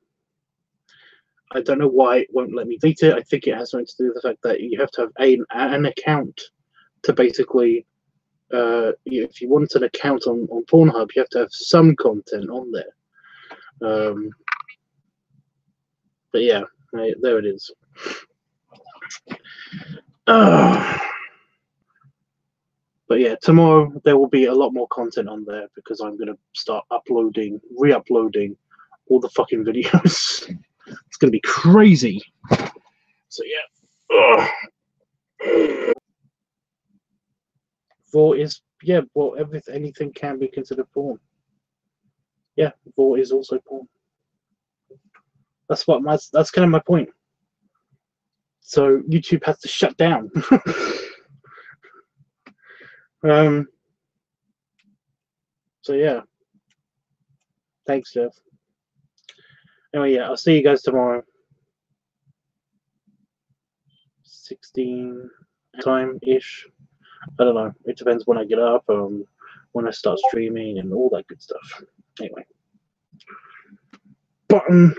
I don't know why it won't let me delete it. I think it has something to do with the fact that you have to have an account to basically, if you want an account on Pornhub, you have to have some content on there. But yeah, there it is. But yeah, tomorrow there will be a lot more content on there because I'm going to start re-uploading all the fucking videos. It's going to be crazy. So yeah. Vor is, yeah, well, anything can be considered porn. Yeah, Vor is also porn. That's kind of my point. So YouTube has to shut down. So yeah. Thanks, Jeff. Anyway, yeah, I'll see you guys tomorrow. 16 time-ish. I don't know. It depends when I get up, when I start streaming and all that good stuff. Anyway. Button.